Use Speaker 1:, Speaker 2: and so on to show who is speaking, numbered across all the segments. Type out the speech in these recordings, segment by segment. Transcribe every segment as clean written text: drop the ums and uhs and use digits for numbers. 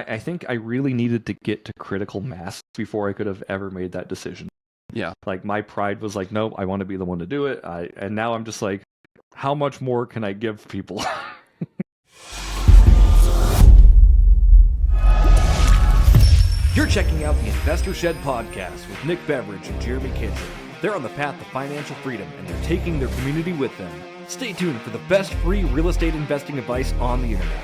Speaker 1: I think I really needed to get to critical mass before I could have ever made that decision.
Speaker 2: Yeah.
Speaker 1: Like, my pride was like, nope, I want to be the one to do it. And now I'm just like, how much more can I give people?
Speaker 3: You're checking out the Investor Shed podcast with Nick Beveridge and Jeremy Kitchen. They're on the path to financial freedom, and they're taking their community with them. Stay tuned for the best free real estate investing advice on the internet.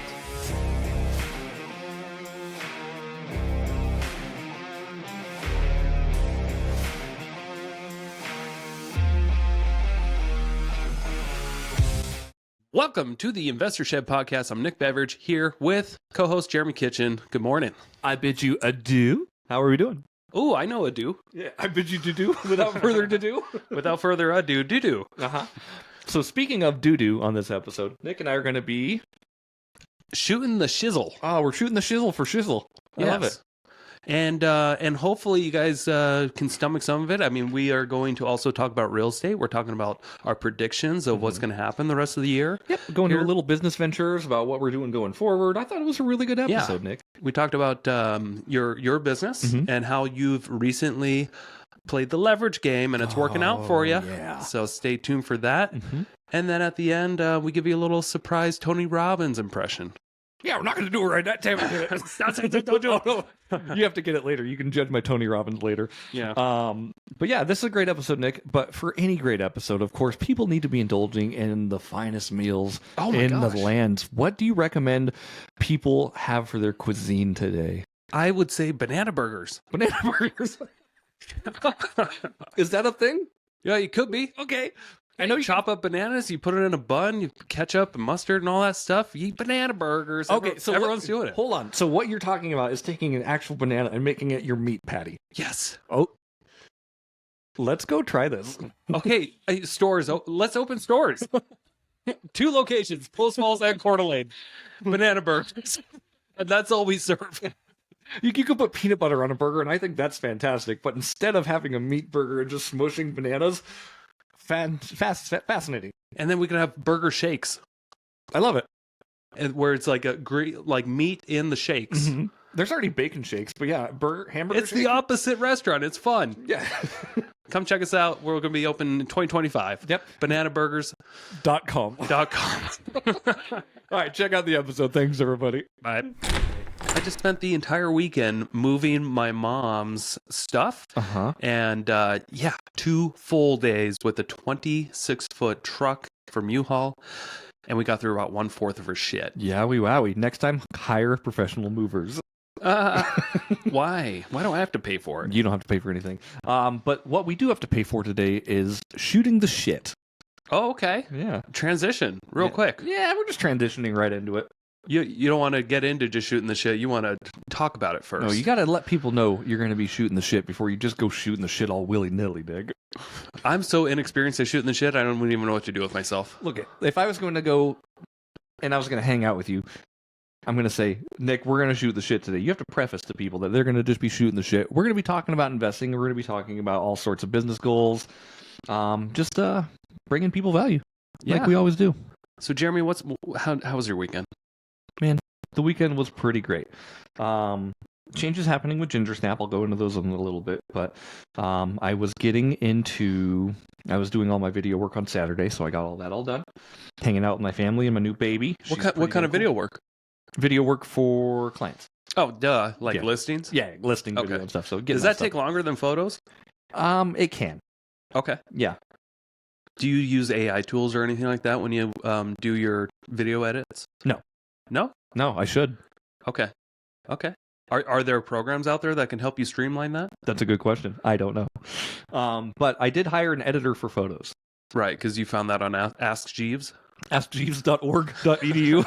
Speaker 2: Welcome to the Investor Shed podcast. I'm Nick Beveridge here with co-host Jeremy Kitchen. Good morning.
Speaker 1: I bid you adieu. How are we doing?
Speaker 2: Oh, I know ado.
Speaker 1: Yeah, I bid you do without further ado.
Speaker 2: Without further ado, do.
Speaker 1: Uh-huh. So speaking of doo-doo on this episode, Nick and I are going to be...
Speaker 2: shooting the shizzle.
Speaker 1: Oh, we're shooting the shizzle for shizzle. I love it.
Speaker 2: And hopefully you guys can stomach some of it. I mean, we are going to also talk about real estate. We're talking about our predictions of what's going to happen the rest of the year.
Speaker 1: Yep, going to little business ventures about what we're doing going forward. I thought it was a really good episode, Nick.
Speaker 2: We talked about your business and how you've recently played the leverage game, and it's working out for you.
Speaker 1: Yeah.
Speaker 2: So stay tuned for that. And then at the end, we give you a little surprise Tony Robbins impression.
Speaker 1: Yeah, we're not going to do it right that time. You have to get it later. You can judge my Tony Robbins later.
Speaker 2: Yeah.
Speaker 1: But yeah, this is a great episode, Nick. But for any great episode, of course, people need to be indulging in the finest meals in the land. What do you recommend people have for their cuisine today?
Speaker 2: I would say banana burgers.
Speaker 1: Banana burgers. Is that a thing?
Speaker 2: Yeah, it could be.
Speaker 1: Okay.
Speaker 2: I know you chop up bananas, you put it in a bun, you ketchup and mustard and all that stuff. You eat banana burgers.
Speaker 1: Okay, so
Speaker 2: everyone's doing it.
Speaker 1: Hold on. So what you're talking about is taking an actual banana and making it your meat patty.
Speaker 2: Yes.
Speaker 1: Oh, let's go try this.
Speaker 2: Okay, stores. Let's open stores. 2 locations: Post Falls and Coeur d'Alene. Banana burgers, and that's all we serve.
Speaker 1: You could put peanut butter on a burger, and I think that's fantastic. But instead of having a meat burger and just smushing bananas. Fascinating.
Speaker 2: And then we can have burger shakes.
Speaker 1: I love it.
Speaker 2: And where it's like like meat in the shakes.
Speaker 1: There's already bacon shakes, but yeah, hamburger
Speaker 2: It's
Speaker 1: shake?
Speaker 2: the opposite restaurant. It's fun.
Speaker 1: Yeah.
Speaker 2: Come check us out. We're going to be open in 2025.
Speaker 1: Yep.
Speaker 2: Bananaburgers.com.
Speaker 1: All right, check out the episode. Thanks, everybody.
Speaker 2: Bye. I just spent the entire weekend moving my mom's stuff. And 2 full days with a 26-foot truck from U-Haul. And we got through about 1/4 of her shit.
Speaker 1: Yeah, wowie. Next time, hire professional movers.
Speaker 2: Why? Why do I have to pay for it?
Speaker 1: You don't have to pay for anything. But what we do have to pay for today is shooting the shit.
Speaker 2: Oh, okay.
Speaker 1: Yeah.
Speaker 2: Transition real quick.
Speaker 1: Yeah, we're just transitioning right into it.
Speaker 2: You don't want to get into just shooting the shit. You want to talk about it first.
Speaker 1: No, you got to let people know you're going to be shooting the shit before you just go shooting the shit all willy-nilly, Dig.
Speaker 2: I'm so inexperienced at shooting the shit, I don't even know what to do with myself.
Speaker 1: Look, if I was going to go and I was going to hang out with you, I'm going to say, Nick, we're going to shoot the shit today. You have to preface to people that they're going to just be shooting the shit. We're going to be talking about investing. We're going to be talking about all sorts of business goals. Just bringing people value like we always do.
Speaker 2: So, Jeremy, how was your weekend?
Speaker 1: Man, the weekend was pretty great. Changes happening with Ginger Snap. I'll go into those in a little bit. But I was doing all my video work on Saturday, so I got all that all done. Hanging out with my family and my new baby.
Speaker 2: What kind of video work?
Speaker 1: Video work for clients.
Speaker 2: Oh, duh. Like listings?
Speaker 1: Yeah, listing video and stuff. So
Speaker 2: does that take longer than photos?
Speaker 1: It can.
Speaker 2: Okay.
Speaker 1: Yeah.
Speaker 2: Do you use AI tools or anything like that when you do your video edits?
Speaker 1: No.
Speaker 2: No?
Speaker 1: No, I should.
Speaker 2: Okay. Are there programs out there that can help you streamline that?
Speaker 1: That's a good question. I don't know. But I did hire an editor for photos.
Speaker 2: Right, because you found that on Ask Jeeves?
Speaker 1: AskJeeves.org.edu.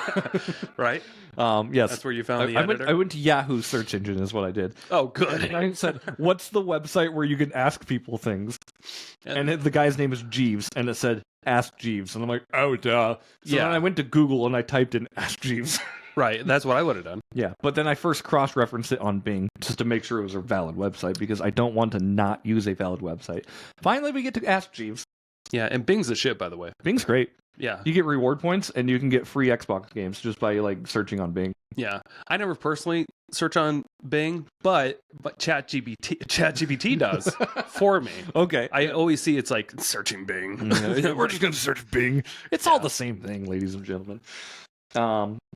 Speaker 2: Right?
Speaker 1: Yes.
Speaker 2: That's where you found the editor?
Speaker 1: I went to Yahoo search engine is what I did.
Speaker 2: Oh, good.
Speaker 1: And I said, what's the website where you can ask people things? And the guy's name is Jeeves, and it said, Ask Jeeves. And I'm like, oh, duh. So then I went to Google and I typed in Ask Jeeves.
Speaker 2: Right, that's what I would have done.
Speaker 1: Yeah, but then I first cross-referenced it on Bing just to make sure it was a valid website because I don't want to not use a valid website. Finally, we get to Ask Jeeves.
Speaker 2: Yeah, and Bing's the shit, by the way.
Speaker 1: Bing's great.
Speaker 2: Yeah.
Speaker 1: You get reward points, and you can get free Xbox games just by like searching on Bing.
Speaker 2: Yeah. I never personally search on Bing, but ChatGPT does for me.
Speaker 1: Okay.
Speaker 2: I always see it's like searching Bing.
Speaker 1: We're just going to search Bing. It's all the same thing, ladies and gentlemen.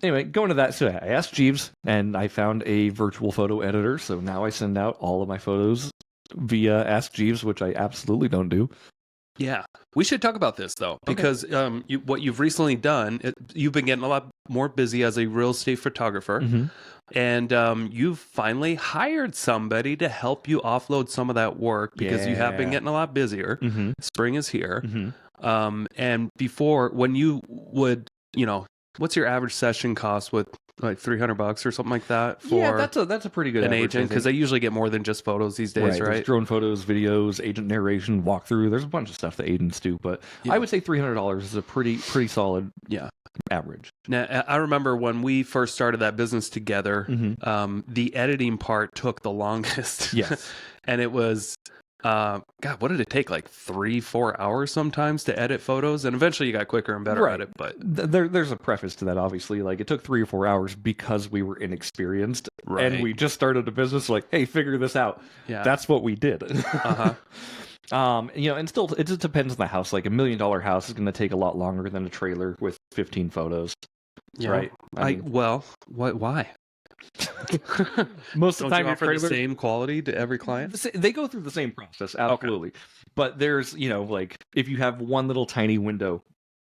Speaker 1: Anyway, going to that, so I asked Jeeves, and I found a virtual photo editor, so now I send out all of my photos via Ask Jeeves, which I absolutely don't do.
Speaker 2: Yeah. We should talk about this, though, because what you've recently done, you've been getting a lot more busy as a real estate photographer, and you've finally hired somebody to help you offload some of that work because you have been getting a lot busier. Spring is here. And before, when you would, what's your average session cost with like $300 or something like that for
Speaker 1: that's a pretty good
Speaker 2: an
Speaker 1: average,
Speaker 2: agent? Because they usually get more than just photos these days, right?
Speaker 1: There's drone photos, videos, agent narration, walkthrough. There's a bunch of stuff that agents do, but I would say $300 is a pretty solid average.
Speaker 2: Now, I remember when we first started that business together, the editing part took the longest.
Speaker 1: Yes.
Speaker 2: And it was, God, what did it take? Like 3-4 hours sometimes to edit photos? And eventually you got quicker and better at it. But
Speaker 1: there's a preface to that, obviously. Like, it took 3 or 4 hours because we were inexperienced.
Speaker 2: Right.
Speaker 1: And we just started a business like, hey, figure this out.
Speaker 2: Yeah.
Speaker 1: That's what we did. And still, it just depends on the house. Like, $1 million house is going to take a lot longer than a trailer with 15 photos.
Speaker 2: Yeah.
Speaker 1: Right.
Speaker 2: Why?
Speaker 1: Most of the time,
Speaker 2: you offer the same quality to every client?
Speaker 1: They go through the same process, absolutely. Okay. But there's, like, if you have one little tiny window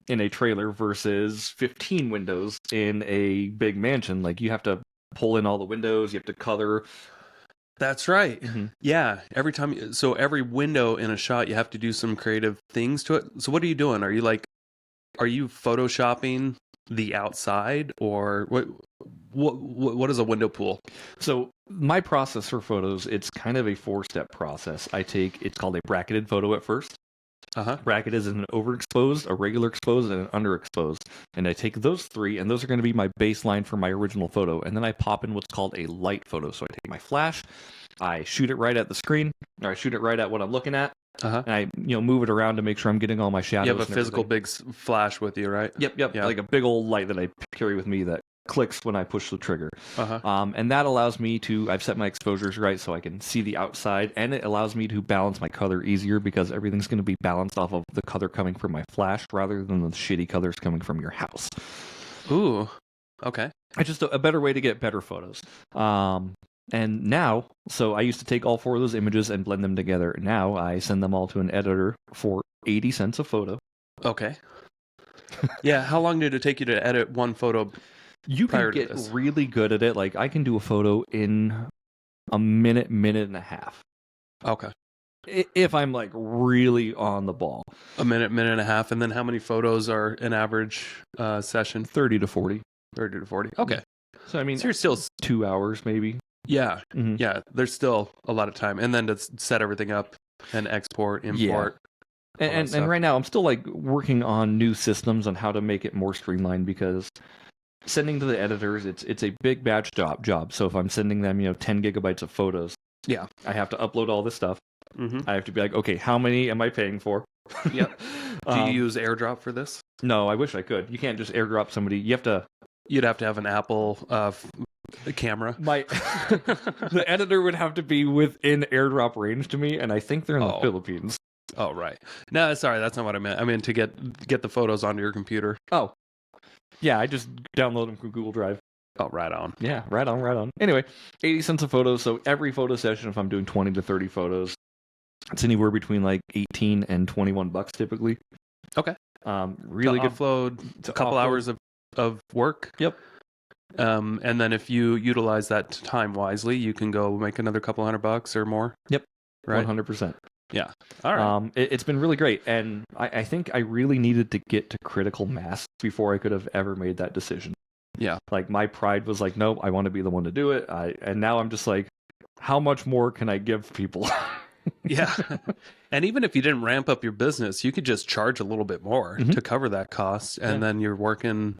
Speaker 1: in a trailer versus 15 windows in a big mansion, like, you have to pull in all the windows, you have to color.
Speaker 2: That's right. Yeah. Every window in a shot, you have to do some creative things to it. So what are you doing? Are you photoshopping the outside, or what is a window pool? So my process for photos, it's kind of a 4-step process. It's called a bracketed photo at first. Bracket is an overexposed, a regular exposed, and an underexposed. And I take those 3, and those are going to be my baseline for my original photo. And then I pop in what's called a light photo. So I take my flash, I shoot it right at the screen, or I shoot it right at what I'm looking at. And I, move it around to make sure I'm getting all my shadows. You have a physical big flash with you, right?
Speaker 1: Yep. Yeah. Like a big old light that I carry with me that clicks when I push the trigger. And that allows me I've set my exposures right so I can see the outside, and it allows me to balance my color easier because everything's going to be balanced off of the color coming from my flash rather than the shitty colors coming from your house.
Speaker 2: Ooh, okay.
Speaker 1: It's just a better way to get better photos. And now, so I used to take all 4 of those images and blend them together. Now I send them all to an editor for 80 cents a photo.
Speaker 2: Okay. Yeah, how long did it take you to edit one photo?
Speaker 1: You can get really good at it. Like, I can do a photo in a minute and a half.
Speaker 2: Okay.
Speaker 1: If I'm like really on the ball.
Speaker 2: A minute and a half. And then how many photos are an average session?
Speaker 1: 30 to 40.
Speaker 2: 30 to 40. Okay.
Speaker 1: So, I mean,
Speaker 2: so you're still
Speaker 1: 2 hours maybe.
Speaker 2: Yeah. Yeah. There's still a lot of time. And then to set everything up and export, import.
Speaker 1: Yeah. And right now I'm still like working on new systems on how to make it more streamlined, because sending to the editors, it's a big batch job. So if I'm sending them, 10 gigabytes of photos, I have to upload all this stuff. I have to be like, okay, how many am I paying for?
Speaker 2: Yep. Do you use AirDrop for this?
Speaker 1: No, I wish I could. You can't just AirDrop somebody. You'd
Speaker 2: have to have an Apple camera.
Speaker 1: The editor would have to be within AirDrop range to me, and I think they're in the Philippines.
Speaker 2: Oh, right. No, sorry, that's not what I meant. I meant to get the photos onto your computer.
Speaker 1: Oh. Yeah, I just download them from Google Drive.
Speaker 2: Oh, right on.
Speaker 1: Yeah, right on. Anyway, 80 cents a photo. So every photo session, if I'm doing 20 to 30 photos, it's anywhere between like 18 and 21 bucks typically.
Speaker 2: Okay.
Speaker 1: Really good
Speaker 2: upload. A couple hours of work.
Speaker 1: Yep.
Speaker 2: And then if you utilize that time wisely, you can go make another couple $100 or more.
Speaker 1: Yep.
Speaker 2: Right.
Speaker 1: 100%.
Speaker 2: Yeah. All right.
Speaker 1: It's been really great. And I think I really needed to get to critical mass before I could have ever made that decision.
Speaker 2: Yeah.
Speaker 1: Like, my pride was like, nope, I want to be the one to do it. And now I'm just like, how much more can I give people?
Speaker 2: Yeah. And even if you didn't ramp up your business, you could just charge a little bit more to cover that cost. And then you're working,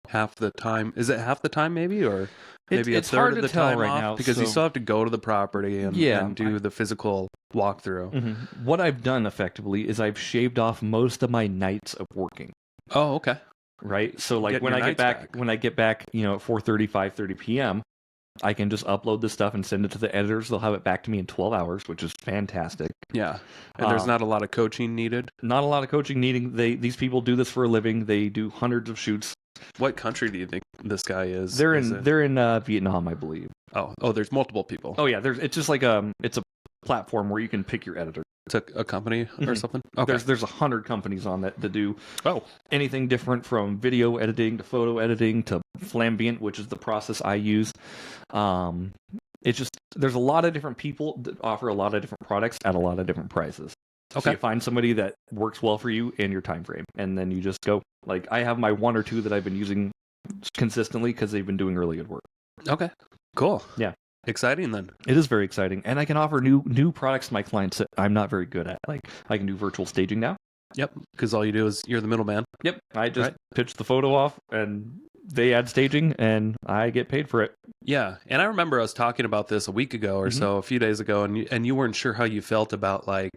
Speaker 2: half the time. Is it half the time maybe? Or maybe
Speaker 1: it's
Speaker 2: a third
Speaker 1: hard
Speaker 2: of
Speaker 1: to
Speaker 2: the
Speaker 1: tell
Speaker 2: time
Speaker 1: right
Speaker 2: off?
Speaker 1: now,
Speaker 2: Because you still have to go to the property and do the physical walkthrough.
Speaker 1: Mm-hmm. What I've done effectively is I've shaved off most of my nights of working.
Speaker 2: Oh, okay.
Speaker 1: Right. So like
Speaker 2: Getting
Speaker 1: when
Speaker 2: your
Speaker 1: I
Speaker 2: nights
Speaker 1: get back,
Speaker 2: back.
Speaker 1: when I get back, you know, at 4:30, 5:30 p.m., I can just upload this stuff and send it to the editors. They'll have it back to me in 12 hours, which is fantastic.
Speaker 2: Yeah. And there's not a lot of coaching needed.
Speaker 1: Not a lot of coaching needing. These people do this for a living. They do hundreds of shoots.
Speaker 2: What country do you think this guy is?
Speaker 1: They're in Vietnam, I believe.
Speaker 2: Oh, there's multiple people.
Speaker 1: Oh yeah, it's just like it's a platform where you can pick your editor.
Speaker 2: It's a company or something. Okay.
Speaker 1: There's 100 companies on that do anything different from video editing to photo editing to Flambient, which is the process I use. It's just there's a lot of different people that offer a lot of different products at a lot of different prices.
Speaker 2: Okay.
Speaker 1: So you find somebody that works well for you and your time frame, and then you just go. Like I have my 1 or 2 that I've been using consistently because they've been doing really good work.
Speaker 2: Okay. Cool.
Speaker 1: Yeah.
Speaker 2: Exciting then.
Speaker 1: It is very exciting, and I can offer new products to my clients that I'm not very good at. Like I can do virtual staging now.
Speaker 2: Yep. Because all you do is you're the middleman.
Speaker 1: Yep. I just pitch the photo off, and they add staging, and I get paid for it.
Speaker 2: Yeah, and I remember us talking about this a week ago or so, a few days ago, and you weren't sure how you felt about like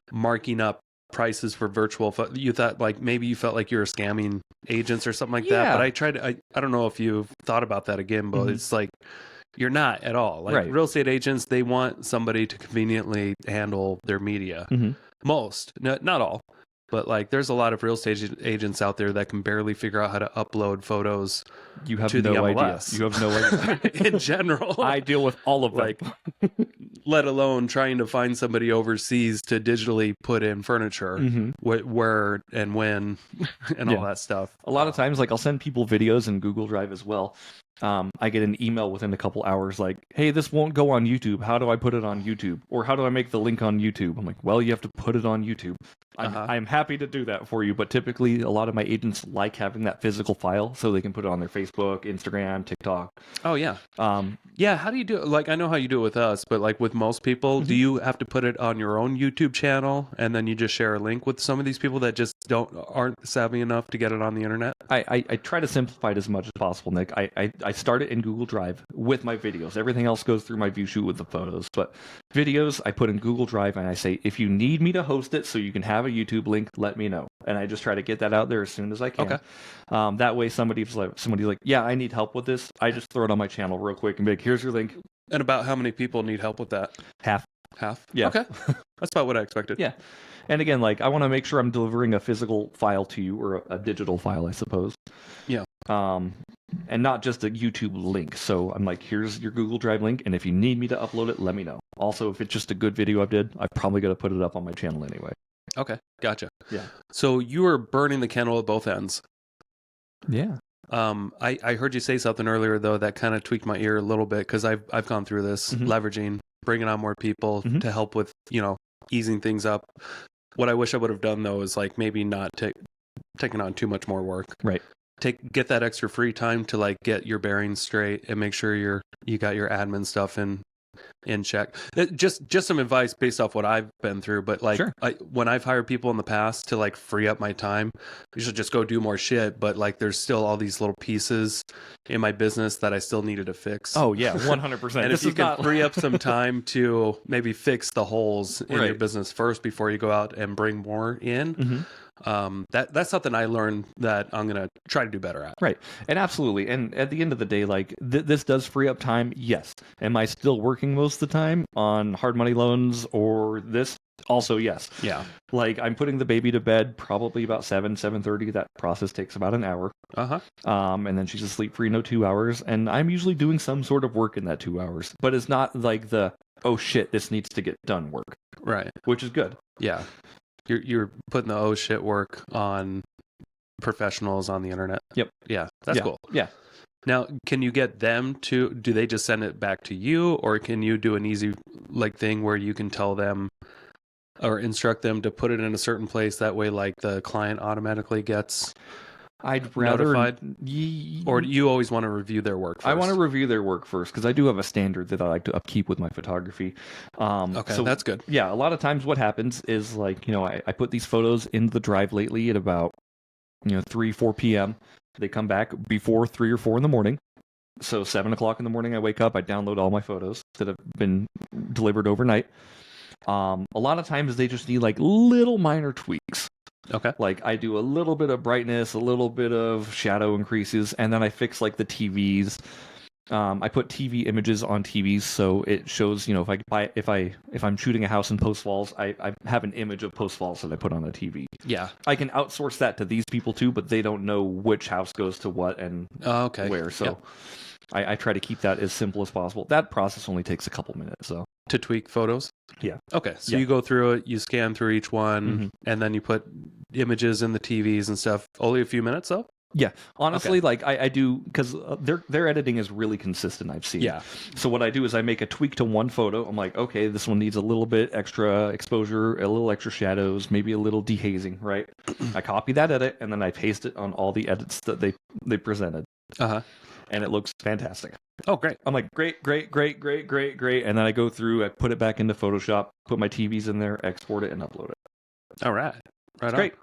Speaker 2: marking up prices for virtual. You thought like maybe you felt like you were scamming agents or something like that. But I don't know if you've thought about that again, but it's like. You're not at all. Like real estate agents, they want somebody to conveniently handle their media. Most, not all, but like there's a lot of real estate agents out there that can barely figure out how to upload photos.
Speaker 1: You have
Speaker 2: to
Speaker 1: no
Speaker 2: the
Speaker 1: idea.
Speaker 2: MLS.
Speaker 1: You have no idea.
Speaker 2: In general,
Speaker 1: I deal with all of them.
Speaker 2: Like, let alone trying to find somebody overseas to digitally put in furniture, where and when, and all that stuff.
Speaker 1: A lot of times, like I'll send people videos in Google Drive as well. I get an email within a couple hours like, hey, this won't go on YouTube. How do I put it on YouTube? Or how do I make the link on YouTube? I'm like, well, you have to put it on YouTube. I'm happy to do that for you. But typically, a lot of my agents like having that physical file so they can put it on their Facebook, Instagram, TikTok.
Speaker 2: Oh, yeah. Yeah, how do you do it? Like, I know how you do it with us, but like with most people, do you have to put it on your own YouTube channel and then you just share a link with some of these people that just aren't savvy enough to get it on the internet?
Speaker 1: I try to simplify it as much as possible, Nick. I start it in Google Drive with my videos. Everything else goes through my view shoot with the photos. But videos, I put in Google Drive and I say, if you need me to host it so you can have a YouTube link, let me know. And I just try to get that out there as soon as I can. Okay. That way somebody's like, yeah, I need help with this. I just throw it on my channel real quick and be like, here's your link.
Speaker 2: And about how many people need help with that?
Speaker 1: Half. Yeah.
Speaker 2: Okay. That's about what I expected.
Speaker 1: Yeah. And again, like I want to make sure I'm delivering a physical file to you, or a digital file, I suppose.
Speaker 2: Yeah.
Speaker 1: And not just a YouTube link. So I'm like, here's your Google Drive link, and if you need me to upload it, let me know. Also, if it's just a good video I did, I'm probably going to put it up on my channel anyway.
Speaker 2: Okay, gotcha.
Speaker 1: Yeah.
Speaker 2: So you were burning the candle at both ends.
Speaker 1: Yeah.
Speaker 2: I heard you say something earlier though that kind of tweaked my ear a little bit because I've gone through this, leveraging, bringing on more people to help with easing things up. What I wish I would have done though is like maybe not taking on too much more work.
Speaker 1: Right.
Speaker 2: Get that extra free time to like get your bearings straight and make sure you got your admin stuff in check. Just some advice based off what I've been through, but like when I've hired people in the past to like free up my time, you should just go do more shit, but like there's still all these little pieces in my business that I still needed to fix.
Speaker 1: Oh yeah, 100%.
Speaker 2: And if you can free up some time to maybe fix the holes in your business first before you go out and bring more in, that's something I learned that I'm going to try to do better at.
Speaker 1: Right. And absolutely. And at the end of the day, like this does free up time. Yes. Am I still working most of the time on hard money loans or this? Also, yes.
Speaker 2: Yeah.
Speaker 1: Like I'm putting the baby to bed probably about 7:30. That process takes about an hour. And then she's asleep for 2 hours. And I'm usually doing some sort of work in that 2 hours, but it's not like oh shit, this needs to get done work.
Speaker 2: Right.
Speaker 1: Which is good.
Speaker 2: Yeah. You're putting the oh shit work on professionals on the internet.
Speaker 1: Yep.
Speaker 2: Yeah, that's cool.
Speaker 1: Yeah.
Speaker 2: Now, can you get them to? Do they just send it back to you, or can you do an easy thing where you can tell them or instruct them to put it in a certain place? That way, like the client automatically gets.
Speaker 1: I'd rather
Speaker 2: notified, or do you always want to review their work first?
Speaker 1: I want to review their work first because I do have a standard that I like to upkeep with my photography.
Speaker 2: Okay, so that's good.
Speaker 1: Yeah, a lot of times what happens is like, I put these photos into the drive lately at about 3-4 p.m. They come back before 3 or 4 in the morning. So 7 o'clock in the morning I wake up, I download all my photos that have been delivered overnight. A lot of times they just need like little minor tweaks.
Speaker 2: Okay.
Speaker 1: Like I do a little bit of brightness, a little bit of shadow increases, and then I fix like the TVs. I put TV images on TVs, so it shows, if I'm shooting a house in Post Falls, I have an image of Post Falls that I put on the TV.
Speaker 2: Yeah.
Speaker 1: I can outsource that to these people too, but they don't know which house goes to what and where. So
Speaker 2: Yep.
Speaker 1: I try to keep that as simple as possible. That process only takes a couple minutes. So
Speaker 2: To tweak photos?
Speaker 1: Yeah.
Speaker 2: Okay. So
Speaker 1: Yeah.
Speaker 2: you go through it, you scan through each one,
Speaker 1: Mhm.
Speaker 2: and then you put images in the TVs and stuff. Only a few minutes though?
Speaker 1: yeah, honestly, like I do, because their editing is really consistent. I've seen.
Speaker 2: Yeah.
Speaker 1: So what I do is I make a tweak to one photo. I'm like, okay, this one needs a little bit extra exposure, a little extra shadows, maybe a little dehazing, right? I copy that edit and then I paste it on all the edits that they presented,
Speaker 2: Uh-huh.
Speaker 1: and it looks fantastic.
Speaker 2: Oh, great.
Speaker 1: I'm like, great, and then I go through, I put it back into Photoshop, put my TVs in there, export it, and upload it.
Speaker 2: All right. Right
Speaker 1: It's
Speaker 2: on.
Speaker 1: great.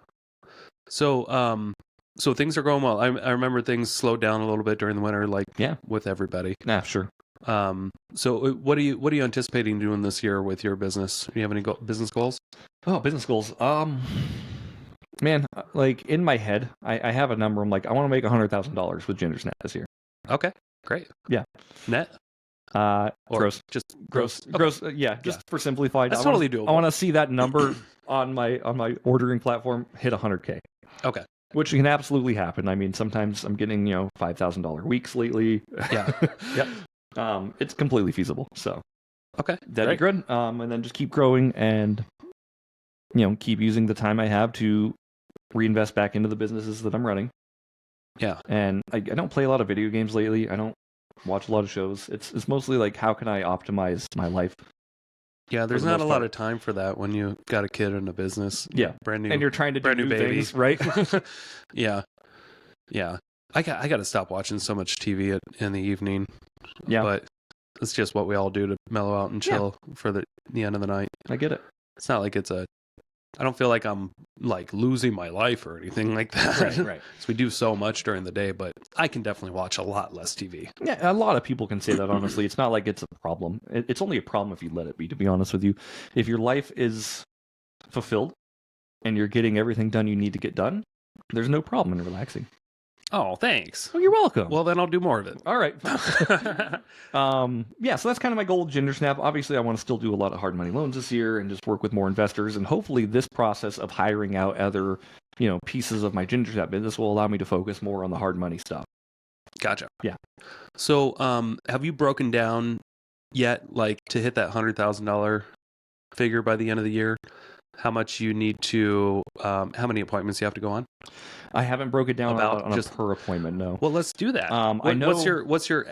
Speaker 2: So things are going well. I remember things slowed down a little bit during the winter, like with everybody.
Speaker 1: Nah, sure.
Speaker 2: So what are you anticipating doing this year with your business? Do you have any business goals?
Speaker 1: Oh, business goals. Man, like in my head, I have a number. I'm like, I want to make $100,000 with Gingersnap this year.
Speaker 2: Okay, great.
Speaker 1: Yeah.
Speaker 2: Net?
Speaker 1: Or
Speaker 2: Gross. Just
Speaker 1: gross.
Speaker 2: Okay.
Speaker 1: Gross. Just for simplified.
Speaker 2: That's
Speaker 1: I wanna,
Speaker 2: totally doable.
Speaker 1: I want to see that number on my ordering platform hit 100K.
Speaker 2: Okay.
Speaker 1: Which can absolutely happen. I mean, sometimes I'm getting $5,000 weeks lately.
Speaker 2: Yeah.
Speaker 1: Yep. It's completely feasible. So
Speaker 2: Okay.
Speaker 1: that'd be good. And then just keep growing and keep using the time I have to reinvest back into the businesses that I'm running.
Speaker 2: Yeah.
Speaker 1: And I don't play a lot of video games lately. I don't watch a lot of shows. It's mostly like, how can I optimize my life?
Speaker 2: Yeah, there's
Speaker 1: the
Speaker 2: not
Speaker 1: most
Speaker 2: a lot
Speaker 1: part.
Speaker 2: of time for that when you got a kid and a business.
Speaker 1: Yeah.
Speaker 2: Brand new.
Speaker 1: And you're trying to do
Speaker 2: brand new
Speaker 1: new
Speaker 2: baby.
Speaker 1: things, right?
Speaker 2: Yeah. Yeah. I got to stop watching so much TV in the evening.
Speaker 1: Yeah.
Speaker 2: But it's just what we all do to mellow out and chill for the end of the night.
Speaker 1: I get it.
Speaker 2: It's not like I don't feel like I'm like losing my life or anything like that.
Speaker 1: Right.
Speaker 2: So we do so much during the day, but I can definitely watch a lot less TV.
Speaker 1: Yeah, a lot of people can say that, honestly. It's not like it's a problem. It's only a problem if you let it be, to be honest with you. If your life is fulfilled and you're getting everything done you need to get done, there's no problem in relaxing.
Speaker 2: Oh, thanks.
Speaker 1: Oh, you're welcome.
Speaker 2: Well, then I'll do more of it.
Speaker 1: All right. So that's kind of my goal with Gingersnap. Obviously, I want to still do a lot of hard money loans this year and just work with more investors. And hopefully this process of hiring out other, pieces of my Gingersnap business will allow me to focus more on the hard money stuff.
Speaker 2: Gotcha.
Speaker 1: Yeah.
Speaker 2: So, have you broken down yet, like to hit that $100,000 figure by the end of the year? How much you need to, how many appointments you have to go on?
Speaker 1: I haven't broke it down
Speaker 2: About
Speaker 1: on
Speaker 2: just
Speaker 1: a per appointment, no.
Speaker 2: Well, let's do that.
Speaker 1: I know.
Speaker 2: What's your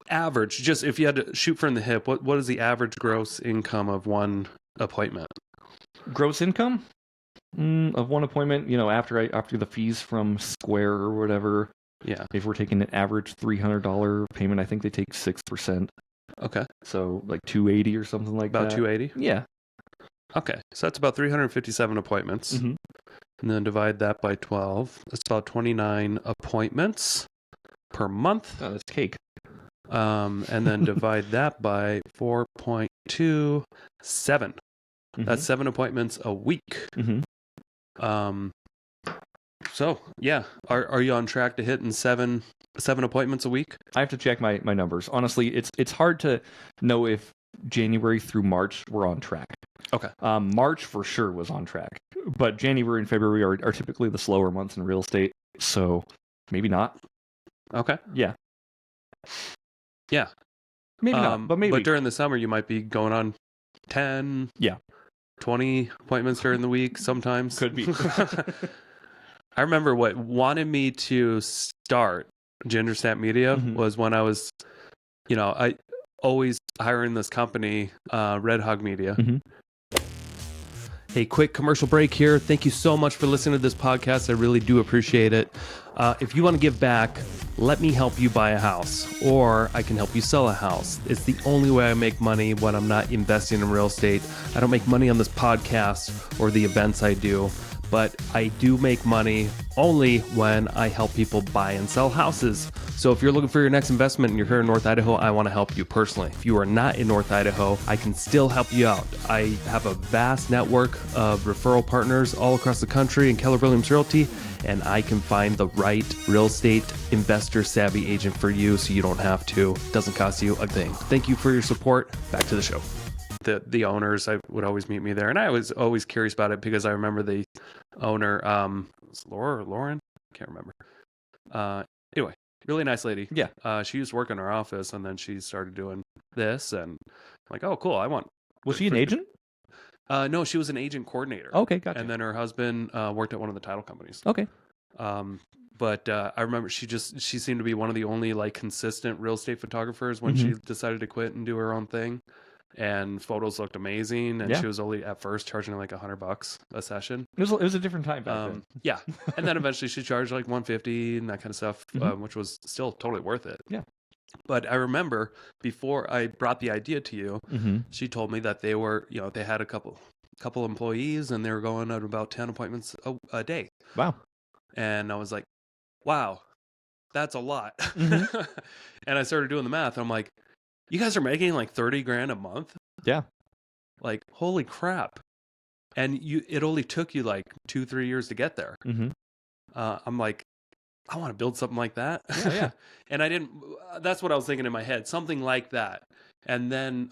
Speaker 2: average? Just if you had to shoot from the hip, what is the average gross income of one appointment?
Speaker 1: Gross income of one appointment, after the fees from Square or whatever.
Speaker 2: Yeah.
Speaker 1: If we're taking an average $300 payment, I think they take 6%.
Speaker 2: Okay.
Speaker 1: So like 280 or something like
Speaker 2: About
Speaker 1: that.
Speaker 2: 280?
Speaker 1: Yeah.
Speaker 2: Okay. So that's about 357 appointments.
Speaker 1: Mm-hmm.
Speaker 2: And then divide that by 12. That's about 29 appointments per month.
Speaker 1: Oh, that's cake.
Speaker 2: And then divide that by 4.27.
Speaker 1: Mm-hmm.
Speaker 2: That's 7 appointments a week.
Speaker 1: Mm-hmm.
Speaker 2: So yeah, are you on track to hitting seven appointments a week?
Speaker 1: I have to check my numbers. Honestly, it's hard to know if January through March we're on track.
Speaker 2: Okay.
Speaker 1: March for sure was on track, but January and February are typically the slower months in real estate, so maybe not.
Speaker 2: Okay.
Speaker 1: Yeah.
Speaker 2: Yeah.
Speaker 1: Maybe not, but maybe.
Speaker 2: But during the summer, you might be going on 10, 20 appointments during the week sometimes.
Speaker 1: Could be.
Speaker 2: I remember what wanted me to start Gingersnap Media was when I was, I always hiring this company, Red Hog Media.
Speaker 1: Mm-hmm.
Speaker 2: Hey, quick commercial break here. Thank you so much for listening to this podcast. I really do appreciate it. If you want to give back, let me help you buy a house, or I can help you sell a house. It's the only way I make money when I'm not investing in real estate. I don't make money on this podcast or the events I do, but I do make money only when I help people buy and sell houses. So if you're looking for your next investment and you're here in North Idaho, I want to help you personally. If you are not in North Idaho, I can still help you out. I have a vast network of referral partners all across the country in Keller Williams Realty, and I can find the right real estate investor savvy agent for you so you don't have to. It doesn't cost you a thing. Thank you for your support. Back to the show. The owners would always meet me there, and I was always curious about it because I remember the owner, was Laura or Lauren? I can't remember. Anyway, really nice lady.
Speaker 1: Yeah.
Speaker 2: She used to work in our office, and then she started doing this, and I'm like, oh, cool.
Speaker 1: Was she an agent?
Speaker 2: No, she was an agent coordinator.
Speaker 1: Okay, gotcha.
Speaker 2: And then her husband worked at one of the title companies.
Speaker 1: Okay.
Speaker 2: But I remember she seemed to be one of the only like consistent real estate photographers when she decided to quit and do her own thing. And photos looked amazing, and she was only at first charging like $100 a session.
Speaker 1: It was a different time back then.
Speaker 2: Yeah, and then eventually she charged like $150 and that kind of stuff, which was still totally worth it.
Speaker 1: Yeah.
Speaker 2: But I remember before I brought the idea to you, she told me that they were, they had a couple employees and they were going at about 10 appointments a day.
Speaker 1: Wow.
Speaker 2: And I was like, wow, that's a lot. And I started doing the math. And I'm like, you guys are making like $30,000 a month?
Speaker 1: Yeah.
Speaker 2: Like, holy crap. And it only took you like 2-3 years to get there. I'm like, I want to build something like that.
Speaker 1: Yeah.
Speaker 2: And that's what I was thinking in my head, something like that. And then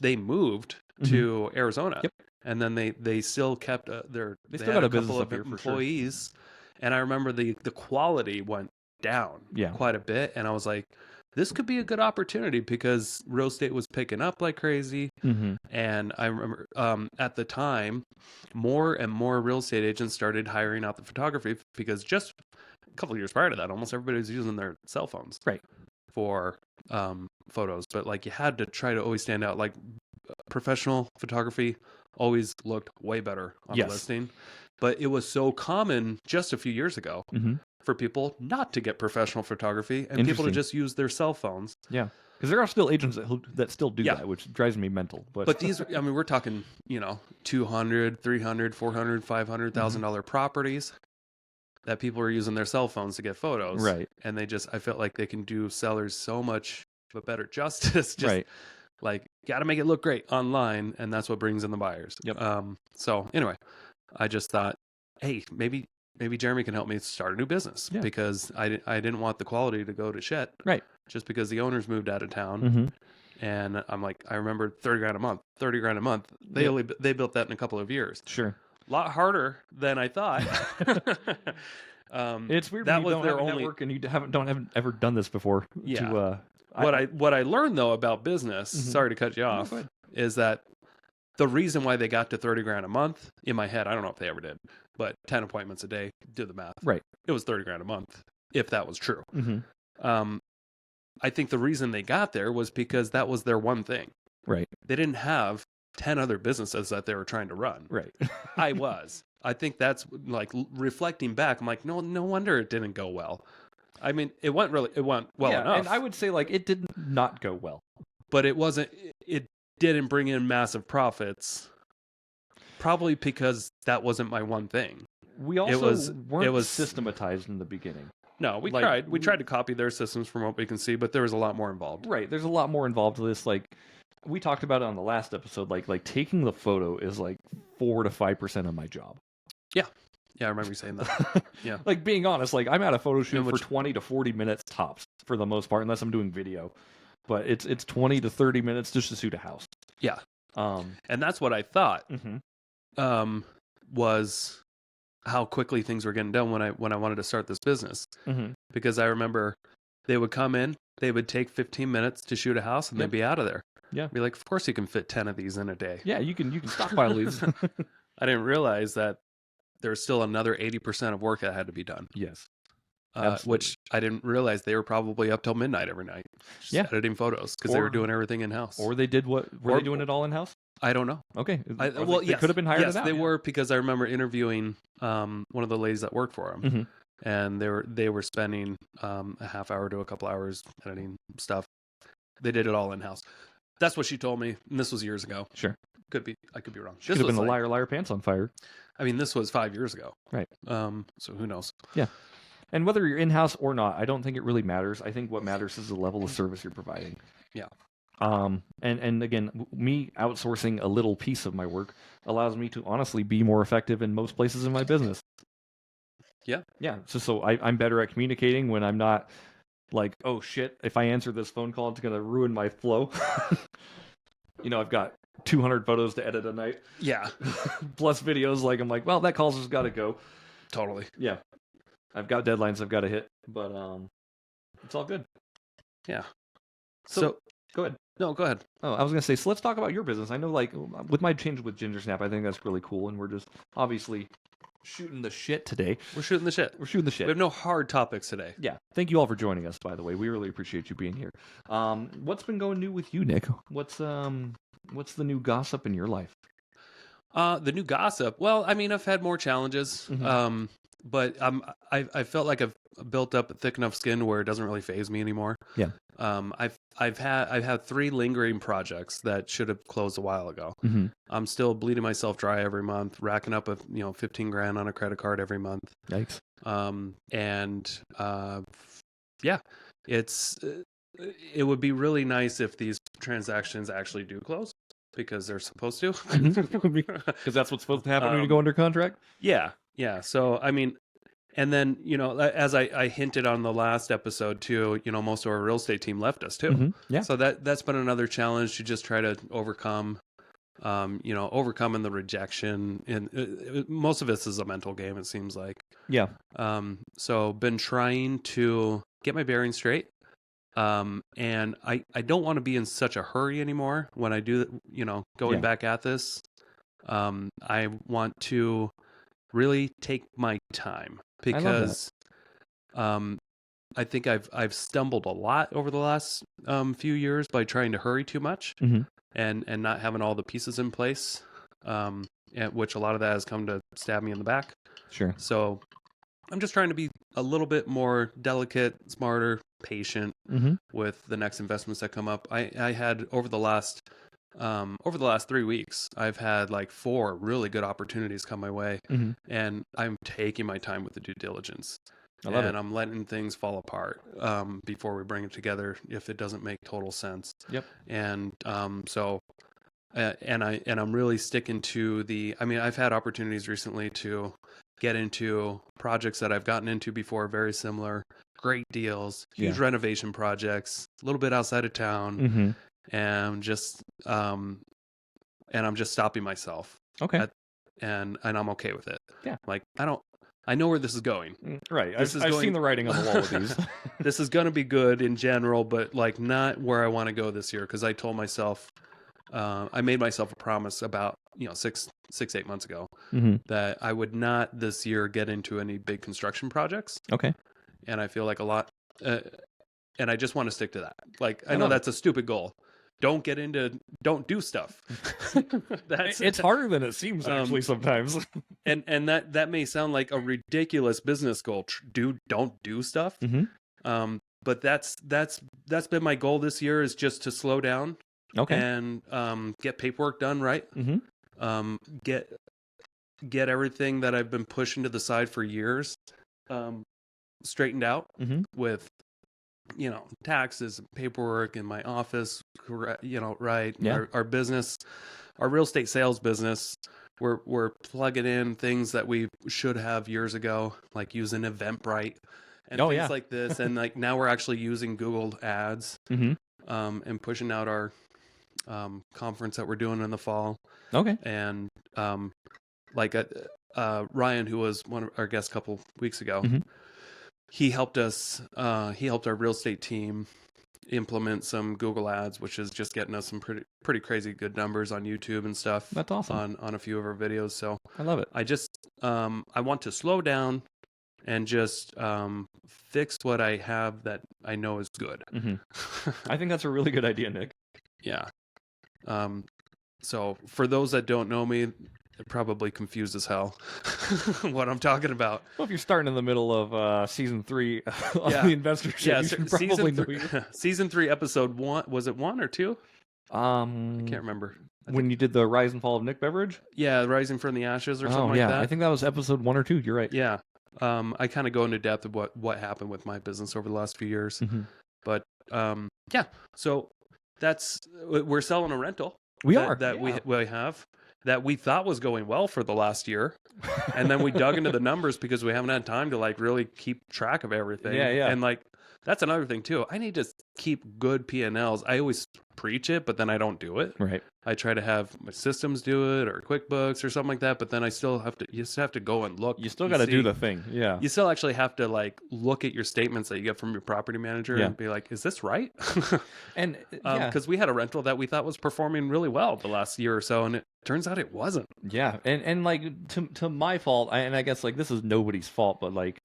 Speaker 2: they moved to Arizona.
Speaker 1: Yep.
Speaker 2: And then they still kept they still
Speaker 1: got
Speaker 2: had
Speaker 1: a business
Speaker 2: couple
Speaker 1: up
Speaker 2: of
Speaker 1: here for sure.
Speaker 2: employees. And I remember the quality went down quite a bit. And I was like, this could be a good opportunity because real estate was picking up like crazy. And I remember at the time, more and more real estate agents started hiring out the photography because just a couple of years prior to that, almost everybody was using their cell phones for photos. But like you had to try to always stand out. Like professional photography always looked way better on a listing. But it was so common just a few years ago for people not to get professional photography and people to just use their cell phones.
Speaker 1: Yeah. Because there are still agents that still do that, which drives me mental. But
Speaker 2: these, I mean, we're talking, $200, $300, $400, $500,000 properties that people are using their cell phones to get photos.
Speaker 1: Right.
Speaker 2: And I felt like they can do sellers so much of a better justice. Just like, got to make it look great online. And that's what brings in the buyers.
Speaker 1: Yep.
Speaker 2: So anyway, I just thought, hey, maybe Jeremy can help me start a new business because I didn't want the quality to go to shit.
Speaker 1: Right.
Speaker 2: Just because the owners moved out of town. And I'm like, I remember $30,000 a month. They built that in a couple of years.
Speaker 1: Sure.
Speaker 2: A lot harder than I thought.
Speaker 1: It's weird
Speaker 2: that
Speaker 1: when you
Speaker 2: was
Speaker 1: don't
Speaker 2: their
Speaker 1: have a
Speaker 2: only
Speaker 1: network and you haven't ever done this before.
Speaker 2: Yeah. What I learned though about business, sorry to cut you off, is that the reason why they got to $30,000 a month in my head, I don't know if they ever did, but 10 appointments a day, do the math.
Speaker 1: Right.
Speaker 2: It was $30,000 a month, if that was true. I think the reason they got there was because that was their one thing.
Speaker 1: Right.
Speaker 2: They didn't have 10 other businesses that they were trying to run.
Speaker 1: Right.
Speaker 2: I think that's like reflecting back. I'm like, no wonder it didn't go well. I mean, it went well enough.
Speaker 1: And I would say like it did not go well.
Speaker 2: But it didn't bring in massive profits. Probably because that wasn't my one thing.
Speaker 1: We also weren't systematized in the beginning.
Speaker 2: No, we tried. We tried to copy their systems from what we can see, but there was a lot more involved.
Speaker 1: Right. There's a lot more involved to this. Like we talked about it on the last episode. Like taking the photo is like 4 to 5% of my job.
Speaker 2: Yeah. Yeah, I remember you saying that. Yeah.
Speaker 1: Like being honest, like I'm at a photo shoot for 20 to 40 minutes tops for the most part, unless I'm doing video. But it's 20 to 30 minutes just to shoot a house.
Speaker 2: Yeah. And that's what I thought was how quickly things were getting done when I wanted to start this business. Because I remember they would come in, they would take 15 minutes to shoot a house and they'd be out of there. Yeah. Be like, of course you can fit 10 of these in a day.
Speaker 1: Yeah, you can stockpile these.
Speaker 2: I didn't realize that there's still another 80% of work that had to be done.
Speaker 1: Yes.
Speaker 2: Which I didn't realize they were probably up till midnight every night. Just editing photos because they were doing everything in-house.
Speaker 1: Or they did were they doing it all in-house?
Speaker 2: I don't know.
Speaker 1: Okay.
Speaker 2: They
Speaker 1: could have been hired.
Speaker 2: Yes, they were, because I remember interviewing one of the ladies that worked for them, and they were spending a half hour to a couple hours editing stuff. They did it all in-house. That's what she told me, and this was years ago.
Speaker 1: Sure.
Speaker 2: Could be. I could be wrong.
Speaker 1: Should have been the liar, liar, pants on fire.
Speaker 2: I mean, this was 5 years ago.
Speaker 1: Right.
Speaker 2: So who knows?
Speaker 1: Yeah. And whether you're in-house or not, I don't think it really matters. I think what matters is the level of service you're providing.
Speaker 2: Yeah.
Speaker 1: And again, me outsourcing a little piece of my work allows me to honestly be more effective in most places in my business.
Speaker 2: Yeah.
Speaker 1: Yeah. So I'm better at communicating when I'm not like, oh shit, if I answer this phone call, it's going to ruin my flow. I've got 200 photos to edit a night.
Speaker 2: Yeah.
Speaker 1: Plus videos. Like, I'm like, well, that call's just got to go.
Speaker 2: Totally.
Speaker 1: Yeah. I've got deadlines I've got to hit, but it's all good.
Speaker 2: Yeah.
Speaker 1: So go ahead.
Speaker 2: No, go ahead.
Speaker 1: Oh, I was going to say, so let's talk about your business. I know, like, with my change with Ginger Snap, I think that's really cool, and we're just obviously shooting the shit today.
Speaker 2: We're shooting the shit.
Speaker 1: We're shooting the shit.
Speaker 2: We have no hard topics today.
Speaker 1: Yeah. Thank you all for joining us, by the way. We really appreciate you being here. What's been going new with you, Nick? What's the new gossip in your life?
Speaker 2: The new gossip. Well, I mean, I've had more challenges.
Speaker 1: Mm-hmm.
Speaker 2: But I felt like I've built up a thick enough skin where it doesn't really faze me anymore.
Speaker 1: Yeah.
Speaker 2: I've had 3 lingering projects that should have closed a while ago.
Speaker 1: Mm-hmm. I'm
Speaker 2: still bleeding myself dry every month, racking up $15,000 on a credit card every month.
Speaker 1: Yikes.
Speaker 2: It would be really nice if these transactions actually do close, because they're supposed to.
Speaker 1: Because that's what's supposed to happen when you go under contract?
Speaker 2: Yeah. So, I mean, and then, as I hinted on the last episode too, most of our real estate team left us too.
Speaker 1: Mm-hmm. Yeah.
Speaker 2: So that's been another challenge to just try to overcome, overcoming the rejection. And most of this is a mental game, it seems like.
Speaker 1: Yeah.
Speaker 2: So been trying to get my bearings straight. And I don't want to be in such a hurry anymore when I do, going back at this. I want to really take my time, because I think I've stumbled a lot over the last few years by trying to hurry too much,
Speaker 1: mm-hmm.
Speaker 2: and not having all the pieces in place, which a lot of that has come to stab me in the back.
Speaker 1: Sure.
Speaker 2: So I'm just trying to be a little bit more delicate, smarter, patient
Speaker 1: mm-hmm.
Speaker 2: with the next investments that come up. I had over the last 3 weeks, I've had like 4 really good opportunities come my way,
Speaker 1: mm-hmm.
Speaker 2: and I'm taking my time with the due diligence.
Speaker 1: I love it.
Speaker 2: I'm letting things fall apart before we bring it together if it doesn't make total sense.
Speaker 1: Yep.
Speaker 2: And I'm really sticking to I've had opportunities recently to get into projects that I've gotten into before, very similar, great deals, huge renovation projects, a little bit outside of town,
Speaker 1: mm-hmm.
Speaker 2: and I'm just stopping myself.
Speaker 1: Okay.
Speaker 2: And I'm okay with it.
Speaker 1: Yeah.
Speaker 2: Like, I know where this is going.
Speaker 1: Right. I've seen the writing on the wall with these.
Speaker 2: This is going to be good in general, but like not where I want to go this year. Because I told myself, I made myself a promise about 6-8 months ago,
Speaker 1: mm-hmm.
Speaker 2: that I would not this year get into any big construction projects.
Speaker 1: Okay.
Speaker 2: And I feel like a lot, and I just want to stick to that. Like, I know that's a stupid goal. Don't do stuff.
Speaker 1: It's harder than it seems, actually, sometimes.
Speaker 2: and that may sound like a ridiculous business goal. Don't do stuff.
Speaker 1: Mm-hmm.
Speaker 2: But that's been my goal this year, is just to slow down.
Speaker 1: Okay.
Speaker 2: And get paperwork done right.
Speaker 1: Mm-hmm.
Speaker 2: Get everything that I've been pushing to the side for years straightened out,
Speaker 1: mm-hmm.
Speaker 2: with taxes and paperwork in my office, right?
Speaker 1: Yeah.
Speaker 2: Our business, our real estate sales business, we're plugging in things that we should have years ago, like using Eventbrite and things like this. And like now we're actually using Google Ads,
Speaker 1: mm-hmm.
Speaker 2: And pushing out our conference that we're doing in the fall.
Speaker 1: Okay.
Speaker 2: And Ryan, who was one of our guests a couple weeks ago,
Speaker 1: mm-hmm.
Speaker 2: he helped us. He helped our real estate team implement some Google Ads, which is just getting us some pretty crazy good numbers on YouTube and stuff.
Speaker 1: That's awesome.
Speaker 2: On a few of our videos. So
Speaker 1: I love it.
Speaker 2: I just I want to slow down and just fix what I have that I know is good.
Speaker 1: Mm-hmm. I think that's a really good idea, Nick.
Speaker 2: Yeah. So for those that don't know me, they're probably confused as hell what I'm talking about.
Speaker 1: Well, if you're starting in the middle of season 3 of the Investor Shed, you should probably know.
Speaker 2: Season 3, episode 1, was it 1 or 2? I can't remember.
Speaker 1: When you did the Rise and Fall of Nick Beveridge?
Speaker 2: Yeah, Rising from the Ashes or something like that.
Speaker 1: I think that was episode 1 or 2. You're right.
Speaker 2: Yeah. I kind of go into depth of what happened with my business over the last few years.
Speaker 1: Mm-hmm.
Speaker 2: But yeah, so we're selling a rental.
Speaker 1: We
Speaker 2: have that we thought was going well for the last year. And then we dug into the numbers because we haven't had time to like really keep track of everything.
Speaker 1: Yeah.
Speaker 2: And like, that's another thing too. I need to keep good P&Ls. I always preach it, but then I don't do it.
Speaker 1: Right.
Speaker 2: I try to have my systems do it or QuickBooks or something like that, but then you still have to go and look.
Speaker 1: You still got to do the thing. Yeah.
Speaker 2: You still actually have to like look at your statements that you get from your property manager and be like, is this right?
Speaker 1: And
Speaker 2: because we had a rental that we thought was performing really well the last year or so, and it turns out it wasn't.
Speaker 1: Yeah. And like to my fault, and I guess like this is nobody's fault, but like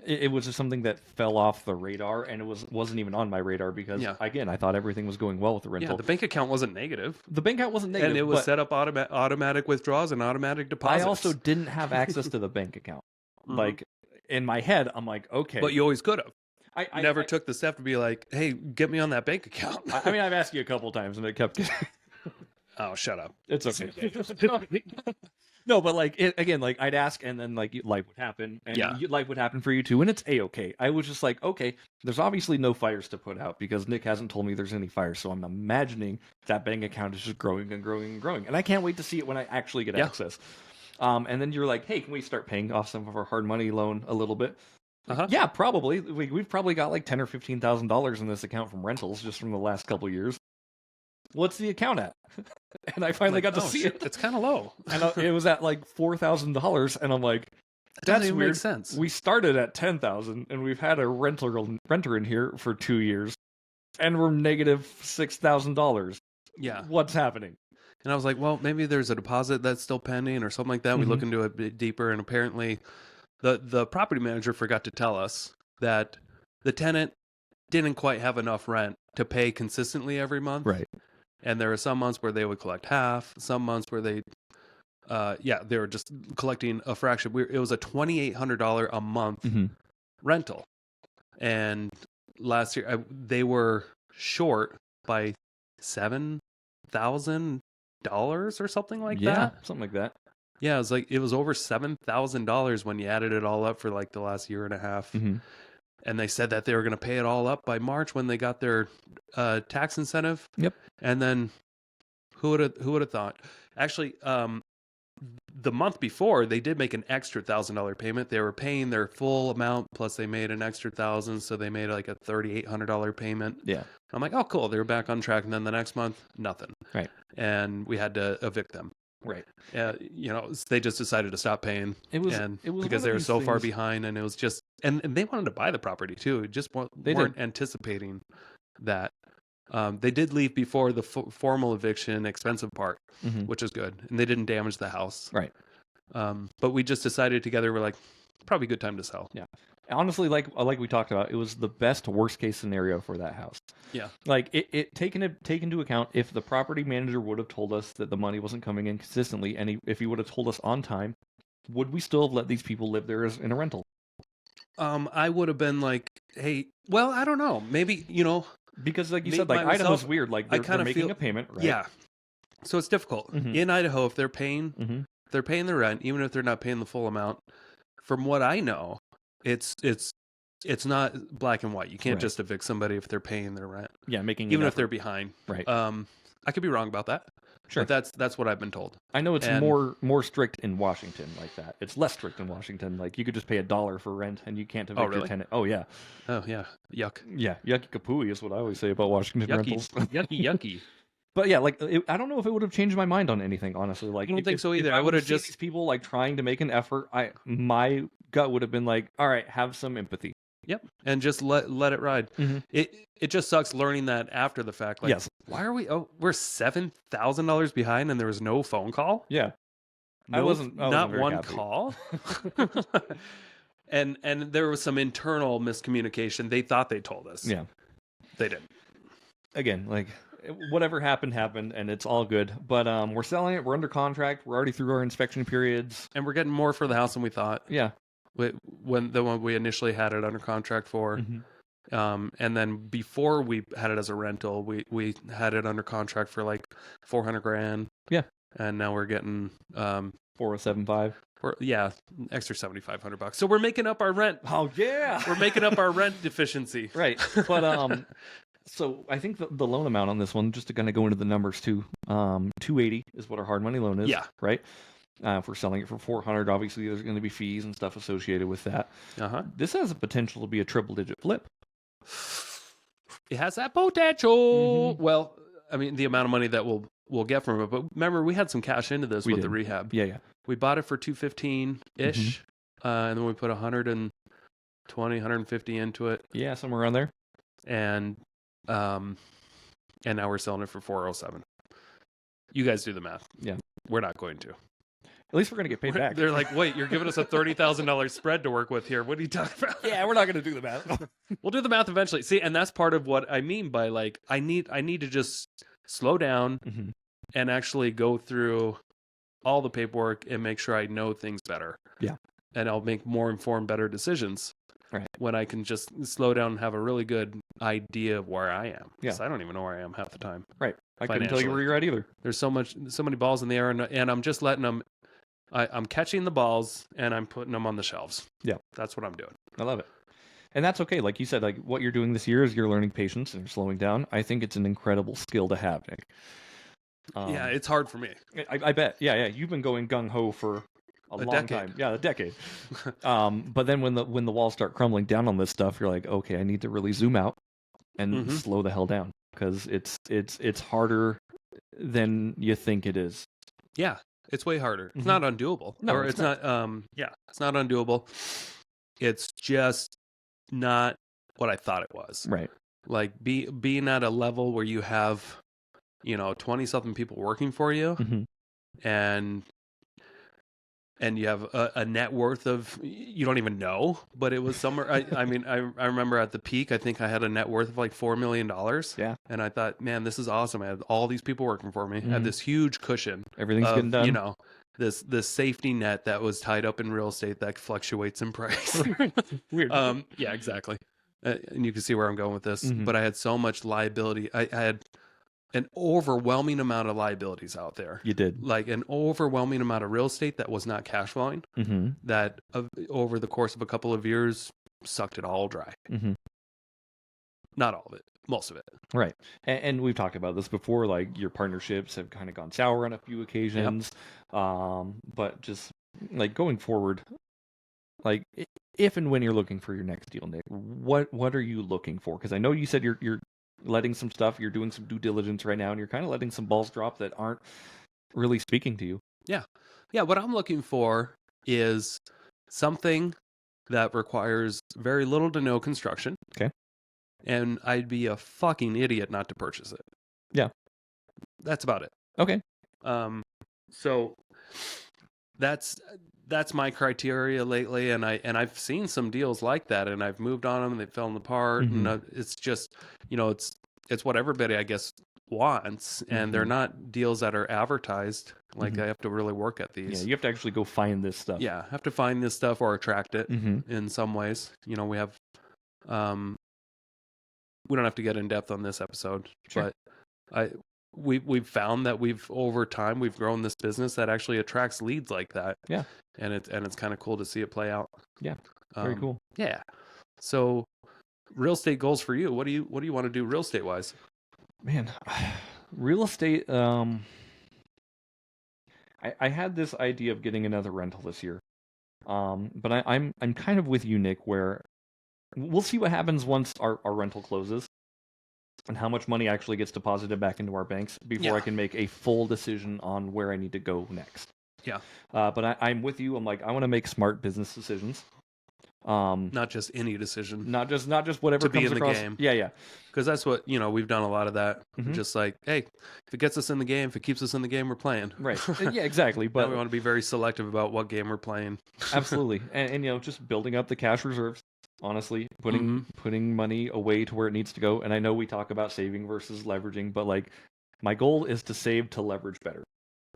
Speaker 1: it was just something that fell off the radar, and it wasn't even on my radar because again, I thought everything was going well with the rental.
Speaker 2: Yeah, the bank account wasn't negative.
Speaker 1: The bank account wasn't negative,
Speaker 2: and it was set up automatic withdrawals and automatic deposits.
Speaker 1: I also didn't have access to the bank account. Like in my head, I'm like, okay,
Speaker 2: but you always could have.
Speaker 1: I
Speaker 2: never took the step to be like, hey, get me on that bank account.
Speaker 1: I mean, I've asked you a couple times, and it kept getting.
Speaker 2: Oh, shut up.
Speaker 1: It's okay. No, but like again, like I'd ask, and then like life would happen, and life would happen for you too, and it's a-okay. I was just like, okay, there's obviously no fires to put out because Nick hasn't told me there's any fires, so I'm imagining that bank account is just growing and growing and growing, and I can't wait to see it when I actually get access. And then you're like, hey, can we start paying off some of our hard money loan a little bit? Yeah, probably. We've probably got like $10,000 or $15,000 in this account from rentals just from the last couple years. What's the account at? And I finally got to see it.
Speaker 2: It's kind of low.
Speaker 1: And it was at like $4,000, and I'm like, that's weird.
Speaker 2: Makes sense.
Speaker 1: We started at $10,000, and we've had a renter in here for 2 years, and we're negative $6,000.
Speaker 2: Yeah,
Speaker 1: what's happening?
Speaker 2: And I was like, well, maybe there's a deposit that's still pending or something like that. We look into it a bit deeper, and apparently, the property manager forgot to tell us that the tenant didn't quite have enough rent to pay consistently every month.
Speaker 1: Right.
Speaker 2: And there were some months where they would collect half, some months where they were just collecting a fraction. It was a $2,800 a month rental. And last year, they were short by $7,000 or something like that.
Speaker 1: Yeah, something like that.
Speaker 2: Yeah, it was over $7,000 when you added it all up for like the last year and a half. And they said that they were going to pay it all up by March when they got their tax incentive.
Speaker 1: Yep.
Speaker 2: And then who would have thought? Actually, the month before they did make an extra $1,000 payment. They were paying their full amount plus they made an extra $1,000, so they made like a $3,800 payment.
Speaker 1: Yeah.
Speaker 2: I'm like, oh, cool. They were back on track. And then the next month, nothing.
Speaker 1: Right.
Speaker 2: And we had to evict them.
Speaker 1: Right.
Speaker 2: They just decided to stop paying. It was because they were so far behind, and it was just, and they wanted to buy the property too. Just weren't anticipating that. They did leave before the formal eviction expensive part, which is good, and they didn't damage the house.
Speaker 1: Right.
Speaker 2: But we just decided together, we're like, probably a good time to sell.
Speaker 1: Yeah. Honestly, like we talked about, it was the best worst case scenario for that house.
Speaker 2: Yeah.
Speaker 1: Like it take into account if the property manager would have told us that the money wasn't coming in consistently, and if he would have told us on time, would we still have let these people live there in a rental?
Speaker 2: I would have been like, hey, well, I don't know, maybe
Speaker 1: because like you said, like Idaho's weird. Like they're making a payment, right?
Speaker 2: Yeah. So it's difficult in Idaho if they're paying the rent, even if they're not paying the full amount. From what I know, it's not black and white. You can't just evict somebody if they're paying their rent.
Speaker 1: Yeah, making
Speaker 2: even if they're behind.
Speaker 1: Right.
Speaker 2: I could be wrong about that.
Speaker 1: Sure.
Speaker 2: But that's what I've been told.
Speaker 1: I know it's more strict in Washington like that. It's less strict in Washington. Like you could just pay $1 for rent and you can't evict your tenant. Oh yeah.
Speaker 2: Oh yeah. Yuck.
Speaker 1: Yeah. Yucky kapooey is what I always say about Washington rentals.
Speaker 2: Yucky.
Speaker 1: But yeah, like I don't know if it would have changed my mind on anything, honestly. Like
Speaker 2: I don't think so either. I would have just
Speaker 1: these people like trying to make an effort. My gut would have been like, all right, have some empathy.
Speaker 2: Yep, and just let it ride. It just sucks learning that after the fact. Like,
Speaker 1: yes.
Speaker 2: Why are we? Oh, we're $7,000 behind, and there was no phone call.
Speaker 1: Yeah,
Speaker 2: I wasn't not one
Speaker 1: happy.
Speaker 2: Call. and there was some internal miscommunication. They thought they told us.
Speaker 1: Yeah,
Speaker 2: they didn't.
Speaker 1: Again, like whatever happened, and it's all good. But we're selling it. We're under contract. We're already through our inspection periods,
Speaker 2: and we're getting more for the house than we thought.
Speaker 1: Yeah.
Speaker 2: When the one we initially had it under contract for. And then before we had it as a rental, we had it under contract for like $400,000.
Speaker 1: Yeah.
Speaker 2: And now we're getting
Speaker 1: 4075.
Speaker 2: extra $7,500. So we're making up our rent.
Speaker 1: Oh yeah.
Speaker 2: We're making up our rent deficiency.
Speaker 1: Right. But so I think the loan amount on this one, just to kind of go into the numbers too, $280 is what our hard money loan is.
Speaker 2: Yeah.
Speaker 1: Right. If we're selling it for $400, obviously there's going to be fees and stuff associated with that. This has a potential to be a triple-digit flip.
Speaker 2: It has that potential.
Speaker 1: Mm-hmm.
Speaker 2: Well, I mean, the amount of money that we'll get from it. But remember, we had some cash into this with the rehab.
Speaker 1: Yeah.
Speaker 2: We bought it for $215-ish, and then we put 150 into it.
Speaker 1: Yeah, somewhere around there.
Speaker 2: And now we're selling it for $407. You guys do the math.
Speaker 1: Yeah,
Speaker 2: we're not going to.
Speaker 1: At least we're going to get paid back.
Speaker 2: They're like, wait, you're giving us a $30,000 spread to work with here. What are you talking about?
Speaker 1: Yeah, we're not going to do the math.
Speaker 2: We'll do the math eventually. See, and that's part of what I mean by like, I need to just slow down and actually go through all the paperwork and make sure I know things better.
Speaker 1: Yeah.
Speaker 2: And I'll make more informed, better decisions.
Speaker 1: Right.
Speaker 2: When I can just slow down and have a really good idea of where I am.
Speaker 1: Yeah.
Speaker 2: Because I don't even know where I am half the time.
Speaker 1: Right. I couldn't tell you where you're at either.
Speaker 2: There's so many balls in the air, and I'm just letting them. I'm catching the balls and I'm putting them on the shelves.
Speaker 1: Yeah.
Speaker 2: That's what I'm doing.
Speaker 1: I love it. And that's okay. Like you said, like what you're doing this year is you're learning patience and you're slowing down. I think it's an incredible skill to have, Nick.
Speaker 2: Yeah, it's hard for me.
Speaker 1: I bet. Yeah. You've been going gung-ho for a long
Speaker 2: decade.
Speaker 1: time. Yeah, a decade. But then when the walls start crumbling down on this stuff, you're like, okay, I need to really zoom out and slow the hell down because it's harder than you think it is.
Speaker 2: Yeah. It's way harder. It's not undoable.
Speaker 1: No,
Speaker 2: or it's not. It's not undoable. It's just not what I thought it was.
Speaker 1: Right.
Speaker 2: Like being at a level where you have, 20-something people working for you, and you have a net worth of, you don't even know, but it was somewhere. I mean, I remember at the peak, I think I had a net worth of like $4 million.
Speaker 1: Yeah.
Speaker 2: And I thought, man, this is awesome. I had all these people working for me. I had this huge cushion.
Speaker 1: Everything's getting done.
Speaker 2: This safety net that was tied up in real estate that fluctuates in price.
Speaker 1: Weird.
Speaker 2: Yeah, exactly. And you can see where I'm going with this. But I had so much liability. I had an overwhelming amount of liabilities out there.
Speaker 1: You did.
Speaker 2: Like an overwhelming amount of real estate that was not cash flowing, that over the course of a couple of years sucked it all dry. Not all of it, most of it.
Speaker 1: Right. And we've talked about this before, like your partnerships have kind of gone sour on a few occasions. But just like going forward, like if and when you're looking for your next deal, Nick, what are you looking for? Because I know you said you're letting some stuff, you're doing some due diligence right now, and you're kind of letting some balls drop that aren't really speaking to you.
Speaker 2: Yeah. What I'm looking for is something that requires very little to no construction.
Speaker 1: Okay.
Speaker 2: And I'd be a fucking idiot not to purchase it.
Speaker 1: Yeah.
Speaker 2: That's about it.
Speaker 1: Okay.
Speaker 2: So that's my criteria lately, and I've seen some deals like that, and I've moved on them, and they've fallen apart, and it's just, it's what everybody, I guess, wants, and they're not deals that are advertised. Like I have to really work at these.
Speaker 1: Yeah, you have to actually go find this stuff.
Speaker 2: Yeah, have to find this stuff or attract it in some ways. We have, we don't have to get in depth on this episode,
Speaker 1: Sure.
Speaker 2: but we've found that over time we've grown this business that actually attracts leads like that.
Speaker 1: Yeah.
Speaker 2: And it's kind of cool to see it play out.
Speaker 1: Yeah. Very cool.
Speaker 2: Yeah. So real estate goals for you. What do you want to do real estate wise?
Speaker 1: Man, real estate, I had this idea of getting another rental this year. But I'm kind of with you, Nick, where we'll see what happens once our rental closes and how much money actually gets deposited back into our banks before I can make a full decision on where I need to go next.
Speaker 2: Yeah.
Speaker 1: But I'm with you. I'm like, I want to make smart business decisions.
Speaker 2: Not just any decision.
Speaker 1: Not just whatever
Speaker 2: to be
Speaker 1: comes
Speaker 2: in
Speaker 1: across.
Speaker 2: the game.
Speaker 1: Yeah.
Speaker 2: Because that's what, we've done a lot of that. Just like, hey, if it gets us in the game, if it keeps us in the game, we're playing.
Speaker 1: Right. Yeah, exactly. But
Speaker 2: we want to be very selective about what game we're playing.
Speaker 1: Absolutely. And just building up the cash reserves, honestly, putting money away to where it needs to go. And I know we talk about saving versus leveraging, but like my goal is to save to leverage better.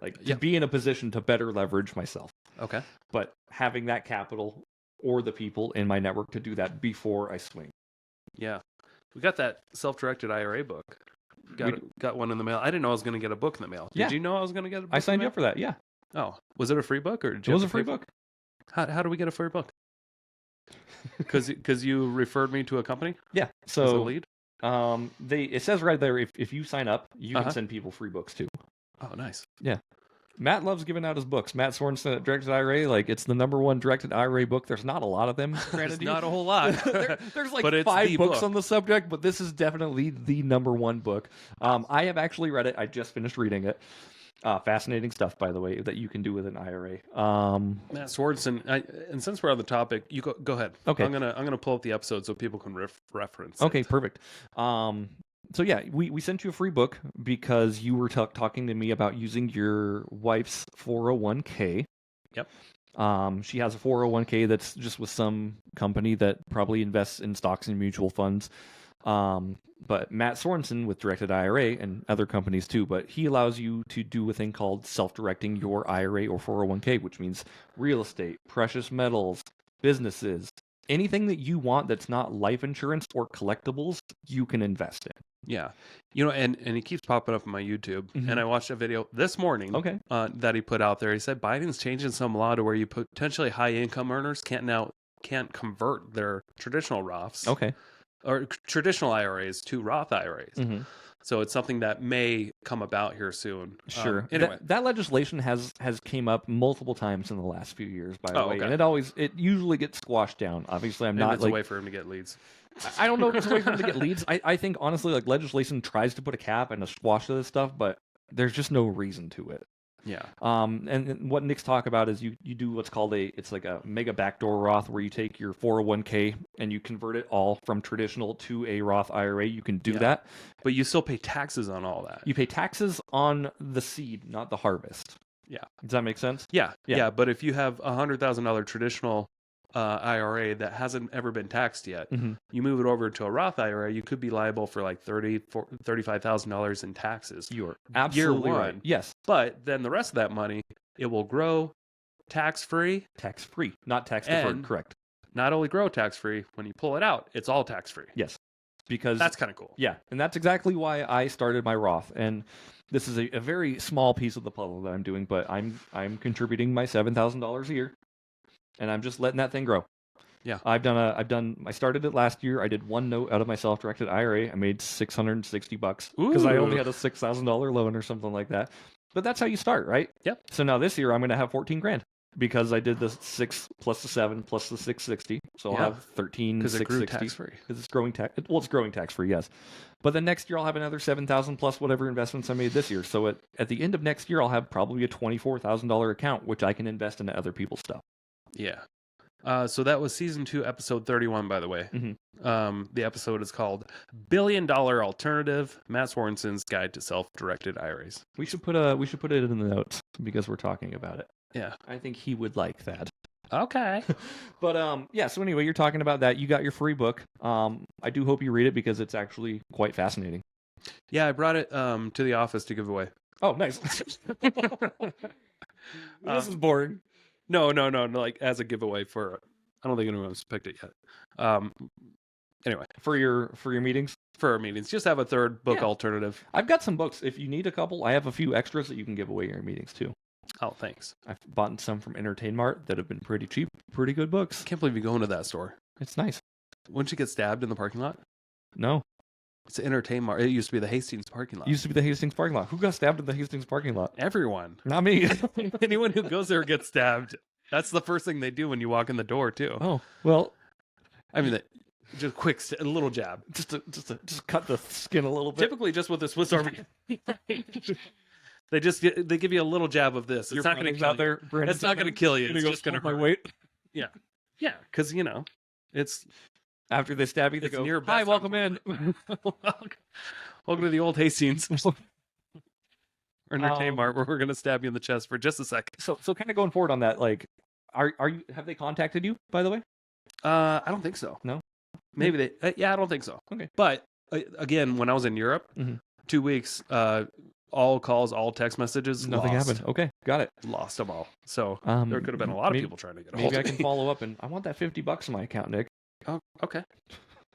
Speaker 1: Like to be in a position to better leverage myself.
Speaker 2: Okay.
Speaker 1: But having that capital or the people in my network to do that before I swing.
Speaker 2: Yeah. We got that self-directed IRA book. Got one in the mail. I didn't know I was going to get a book in the mail.
Speaker 1: Yeah.
Speaker 2: Did you know I was going to get a book?
Speaker 1: I signed you up for that. Yeah.
Speaker 2: Oh, was it a free book or?
Speaker 1: It was a free book.
Speaker 2: How do we get a free book? Because you referred me to a company.
Speaker 1: Yeah.
Speaker 2: As a
Speaker 1: So
Speaker 2: lead.
Speaker 1: it says right there if you sign up, you can send people free books too.
Speaker 2: Oh, nice.
Speaker 1: Yeah. Matt loves giving out his books. Matt Sorensen at Directed IRA, like it's the #1 directed IRA book. There's not a lot of them.
Speaker 2: There's not a whole lot.
Speaker 1: There's like
Speaker 2: but
Speaker 1: 5 books
Speaker 2: book.
Speaker 1: on the subject, but this is definitely the #1 book. I have actually read it. I just finished reading it. Fascinating stuff, by the way, that you can do with an IRA.
Speaker 2: Matt Sorensen, and since we're on the topic, you go ahead.
Speaker 1: Okay.
Speaker 2: I'm gonna pull up the episode so people can reference.
Speaker 1: Okay,
Speaker 2: it.
Speaker 1: perfect. So yeah, we sent you a free book because you were talking to me about using your wife's 401k.
Speaker 2: Yep.
Speaker 1: She has a 401k that's just with some company that probably invests in stocks and mutual funds. But Matt Sorensen with Directed IRA and other companies too, but he allows you to do a thing called self-directing your IRA or 401k, which means real estate, precious metals, businesses, anything that you want that's not life insurance or collectibles, you can invest in.
Speaker 2: Yeah, and he keeps popping up on my YouTube, and I watched a video this morning.
Speaker 1: Okay.
Speaker 2: That he put out there. He said Biden's changing some law to where you potentially high income earners can't convert their traditional Roths.
Speaker 1: Okay.
Speaker 2: Or traditional IRAs to Roth IRAs.
Speaker 1: Mm-hmm.
Speaker 2: So it's something that may come about here soon.
Speaker 1: Sure.
Speaker 2: Anyway,
Speaker 1: that legislation has came up multiple times in the last few years, by the way,
Speaker 2: okay.
Speaker 1: and it usually gets squashed down. Obviously,
Speaker 2: it's a way for him to get leads.
Speaker 1: I don't know if it's a way for him to get leads. I think honestly, like legislation tries to put a cap and a squash to this stuff, but there's just no reason to it.
Speaker 2: Yeah.
Speaker 1: And what Nick's talk about is you do what's called it's like a mega backdoor Roth, where you take your 401k and you convert it all from traditional to a Roth IRA. You can do that,
Speaker 2: but you still pay taxes on all that.
Speaker 1: You pay taxes on the seed, not the harvest.
Speaker 2: Yeah.
Speaker 1: Does that make sense?
Speaker 2: Yeah. But if you have $100,000 traditional IRA that hasn't ever been taxed yet, you move it over to a Roth IRA, you could be liable for like $35,000 in taxes.
Speaker 1: You're absolutely
Speaker 2: year one.
Speaker 1: Right. Yes.
Speaker 2: But then the rest of that money, it will grow tax-free.
Speaker 1: Tax-free, not tax-deferred, correct.
Speaker 2: Not only grow tax-free, when you pull it out, it's all tax-free.
Speaker 1: Yes. Because
Speaker 2: that's kind of cool.
Speaker 1: Yeah. And that's exactly why I started my Roth. And this is a very small piece of the puzzle that I'm doing, but I'm contributing my $7,000 a year. And I'm just letting that thing grow.
Speaker 2: Yeah.
Speaker 1: I started it last year. I did one note out of my self-directed IRA. I made $660 because I only had a $6,000 loan or something like that. But that's how you start, right?
Speaker 2: Yep.
Speaker 1: So now this year I'm going to have 14 grand because I did the 6 plus the 7 plus the 660. So I'll have 13
Speaker 2: because it grew
Speaker 1: 660
Speaker 2: tax-free.
Speaker 1: Because it's growing it's growing tax-free, yes. But then next year I'll have another 7,000 plus whatever investments I made this year. So at the end of next year I'll have probably a $24,000 account which I can invest into other people's stuff.
Speaker 2: Yeah. So that was season 2, episode 31, by the way. The episode is called $1 Billion Alternative: Matt Sorensen's Guide to Self-Directed IRAs.
Speaker 1: We should put it in the notes because we're talking about it.
Speaker 2: Yeah.
Speaker 1: I think he would like that.
Speaker 2: Okay.
Speaker 1: But yeah, so anyway, you're talking about that. You got your free book. I do hope you read it because it's actually quite fascinating.
Speaker 2: Yeah, I brought it to the office to give away.
Speaker 1: Oh, nice. This is boring.
Speaker 2: No, like as a giveaway for, I don't think anyone's picked it yet. Anyway.
Speaker 1: For your meetings?
Speaker 2: For our meetings. Just have a third book alternative.
Speaker 1: I've got some books. If you need a couple, I have a few extras that you can give away in your meetings too.
Speaker 2: Oh, thanks.
Speaker 1: I've bought some from Entertain Mart that have been pretty cheap, pretty good books.
Speaker 2: I can't believe you go into that store.
Speaker 1: It's nice.
Speaker 2: Wouldn't you get stabbed in the parking lot?
Speaker 1: No.
Speaker 2: It's Entertain Mart. It used to be the Hastings parking lot.
Speaker 1: Used to be the Hastings parking lot. Who got stabbed in the Hastings parking lot?
Speaker 2: Everyone.
Speaker 1: Not me.
Speaker 2: Anyone who goes there gets stabbed. That's the first thing they do when you walk in the door, too.
Speaker 1: Oh, well.
Speaker 2: I mean, just a little jab.
Speaker 1: Just cut the skin a little bit.
Speaker 2: Typically just with a Swiss Army. They give you a little jab of this. It's not going to kill you. It's not going to kill you. It's just going to hurt.
Speaker 1: My weight.
Speaker 2: Yeah. Yeah, because, it's...
Speaker 1: After they stab you, they go, "Hi, welcome in."
Speaker 2: Welcome to the old Hastings. Or Entertain Mart, where we're going to stab you in the chest for just a sec.
Speaker 1: So kind of going forward on that, like, are you? Have they contacted you, by the way?
Speaker 2: I don't think so.
Speaker 1: No?
Speaker 2: Maybe they... yeah, I don't think so.
Speaker 1: Okay.
Speaker 2: But, again, when I was in Europe, 2 weeks... all calls, all text messages.
Speaker 1: Nothing happened. Okay, got it.
Speaker 2: Lost them all. So there could have been a lot of people trying to get a hold of me.
Speaker 1: Maybe I can follow up and I want that $50 in my account, Nick.
Speaker 2: Oh, okay.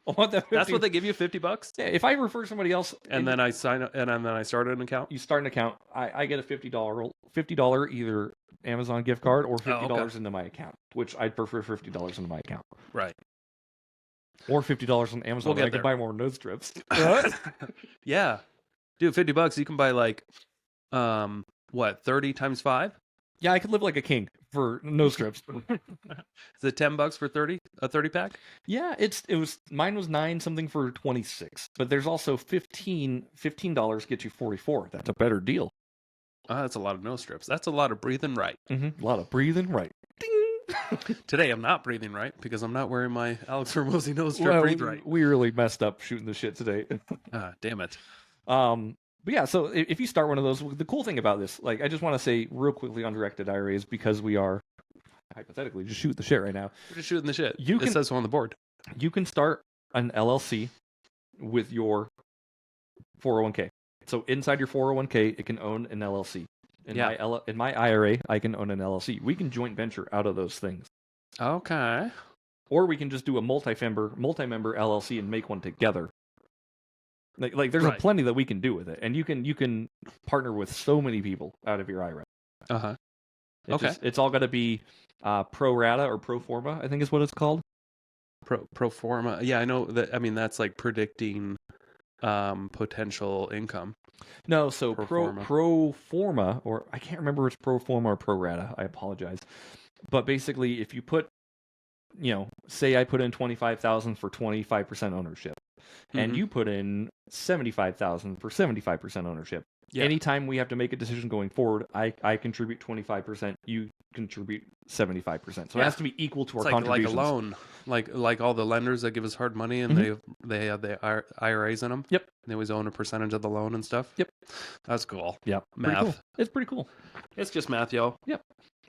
Speaker 1: I want that 50.
Speaker 2: That's what they give you, $50.
Speaker 1: Yeah, if I refer somebody else,
Speaker 2: And then I sign up, and then I start an account.
Speaker 1: you start an account. I get a $50 either Amazon gift card or $50 into my account, which I'd prefer $50 into my account.
Speaker 2: Right.
Speaker 1: Or $50 on Amazon.
Speaker 2: We'll
Speaker 1: I can buy more nose strips.
Speaker 2: Yeah, dude, $50. You can buy like, 30 times 5?
Speaker 1: Yeah, I could live like a king for nose strips.
Speaker 2: Is it $10 for 30? A 30 pack?
Speaker 1: Yeah, mine was 9 something for 26, but there's also $15 get you 44. That's a better deal.
Speaker 2: That's a lot of nose strips. That's a lot of breathing right.
Speaker 1: A lot of breathing right. Ding!
Speaker 2: Today I'm not breathing right because I'm not wearing my Alex Hormozy nose strip. Breathe right.
Speaker 1: We really messed up shooting the shit today.
Speaker 2: Damn it.
Speaker 1: But yeah, so if you start one of those, the cool thing about this, like, I just want to say real quickly on directed IRAs, because we are hypothetically just shooting the shit right now.
Speaker 2: We're just shooting the shit.
Speaker 1: It
Speaker 2: says so on the board.
Speaker 1: You can start an LLC with your 401k. So inside your 401k, it can own an LLC. In my IRA, I can own an LLC. We can joint venture out of those things.
Speaker 2: Okay.
Speaker 1: Or we can just do a multi-member LLC and make one together. Like there's plenty that we can do with it, and you can partner with so many people out of your IRA. It's all got to be pro rata or pro forma, I think is what it's called.
Speaker 2: Pro forma. Yeah, I know that. I mean, that's like predicting potential income.
Speaker 1: No, so pro forma, or I can't remember if it's pro forma or pro rata. I apologize, but basically, if you put, say I put in 25,000 for 25% ownership. And you put in 75,000 for 75% ownership. Yeah. Anytime we have to make a decision going forward, I contribute 25%, you contribute 75%. So it has to be equal to our contributions.
Speaker 2: Like a loan, like all the lenders that give us hard money, and they have the IRAs in them.
Speaker 1: Yep.
Speaker 2: And they always own a percentage of the loan and stuff.
Speaker 1: Yep.
Speaker 2: That's cool.
Speaker 1: Yep.
Speaker 2: Math.
Speaker 1: Cool. It's pretty cool.
Speaker 2: It's just math, yo.
Speaker 1: Yep.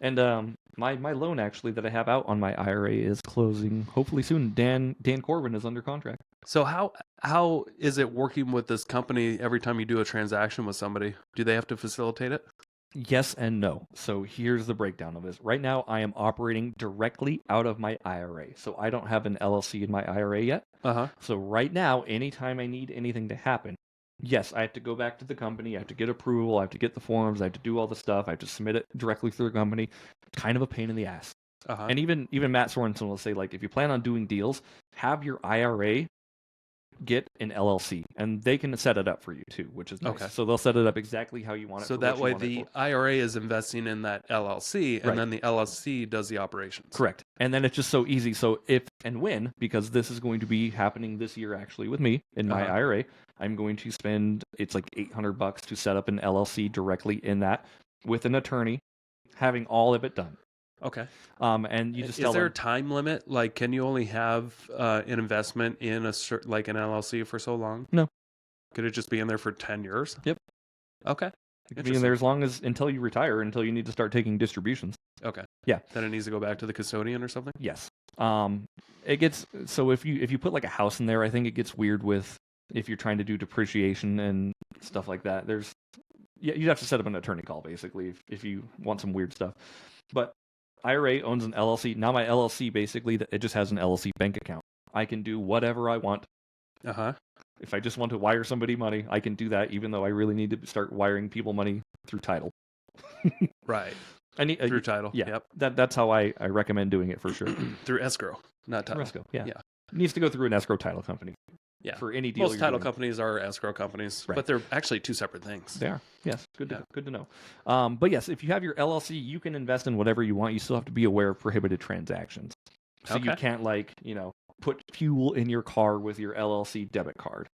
Speaker 1: And my loan actually that I have out on my IRA is closing hopefully soon. Dan Corbin is under contract.
Speaker 2: So how is it working with this company every time you do a transaction with somebody? Do they have to facilitate it?
Speaker 1: Yes and no. So here's the breakdown of this. Right now, I am operating directly out of my IRA. So I don't have an LLC in my IRA yet. So right now, anytime I need anything to happen, yes, I have to go back to the company. I have to get approval. I have to get the forms. I have to do all the stuff. I have to submit it directly through the company. Kind of a pain in the ass. And even Matt Sorensen will say, like, if you plan on doing deals, have your IRA get an LLC, and they can set it up for you too, which is nice. Okay. So they'll set it up exactly how you want it.
Speaker 2: So that way the IRA is investing in that LLC, and then the LLC does the operations.
Speaker 1: Correct. And then it's just so easy. So if and when, because this is going to be happening this year actually with me in my IRA, I'm going to spend, it's like $800 to set up an LLC directly in that with an attorney, having all of it done.
Speaker 2: Okay.
Speaker 1: And you just
Speaker 2: is there a time limit? Like, can you only have an investment in an LLC for so long?
Speaker 1: No.
Speaker 2: Could it just be in there for 10 years?
Speaker 1: Yep.
Speaker 2: Okay.
Speaker 1: It could be in there until you retire, until you need to start taking distributions.
Speaker 2: Okay.
Speaker 1: Yeah.
Speaker 2: Then it needs to go back to the custodian or something?
Speaker 1: Yes. It gets, so if you put like a house in there, I think it gets weird with if you're trying to do depreciation and stuff like that. You'd have to set up an attorney call basically if you want some weird stuff. But IRA owns an LLC. Now my LLC, basically, it just has an LLC bank account. I can do whatever I want. If I just want to wire somebody money, I can do that, even though I really need to start wiring people money through title.
Speaker 2: Right.
Speaker 1: Through
Speaker 2: title.
Speaker 1: Yeah. Yep. That's how I recommend doing it for sure.
Speaker 2: Through escrow, not title.
Speaker 1: Escrow, yeah. It needs to go through an escrow title company.
Speaker 2: Yeah.
Speaker 1: For any deal.
Speaker 2: Most title companies are escrow companies, but they're actually two separate things.
Speaker 1: They are. Yes. Good to know. But yes, if you have your LLC, you can invest in whatever you want. You still have to be aware of prohibited transactions. So you can't put fuel in your car with your LLC debit card.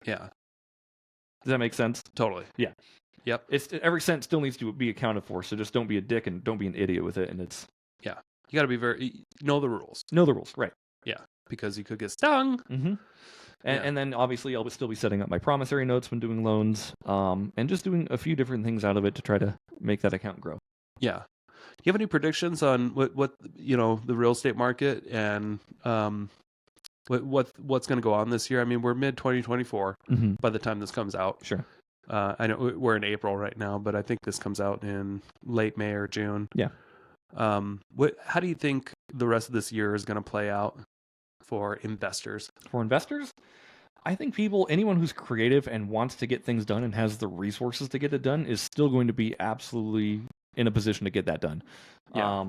Speaker 2: Yeah.
Speaker 1: Does that make sense?
Speaker 2: Totally.
Speaker 1: Yeah.
Speaker 2: Yep.
Speaker 1: Every cent still needs to be accounted for. So just don't be a dick and don't be an idiot with it. And it's
Speaker 2: you got to be know the rules.
Speaker 1: Know the rules, right?
Speaker 2: Yeah, because you could get stung.
Speaker 1: Mm-hmm. And then obviously I'll still be setting up my promissory notes when doing loans, and just doing a few different things out of it to try to make that account grow.
Speaker 2: Yeah. Do you have any predictions on what the real estate market and what's going to go on this year? I mean, we're mid 2024 by the time this comes out.
Speaker 1: Sure.
Speaker 2: I know we're in April right now, but I think this comes out in late May or June.
Speaker 1: Yeah.
Speaker 2: How do you think the rest of this year is going to play out? for investors?
Speaker 1: For investors, I think anyone who's creative and wants to get things done and has the resources to get it done is still going to be absolutely in a position to get that done.
Speaker 2: Yeah.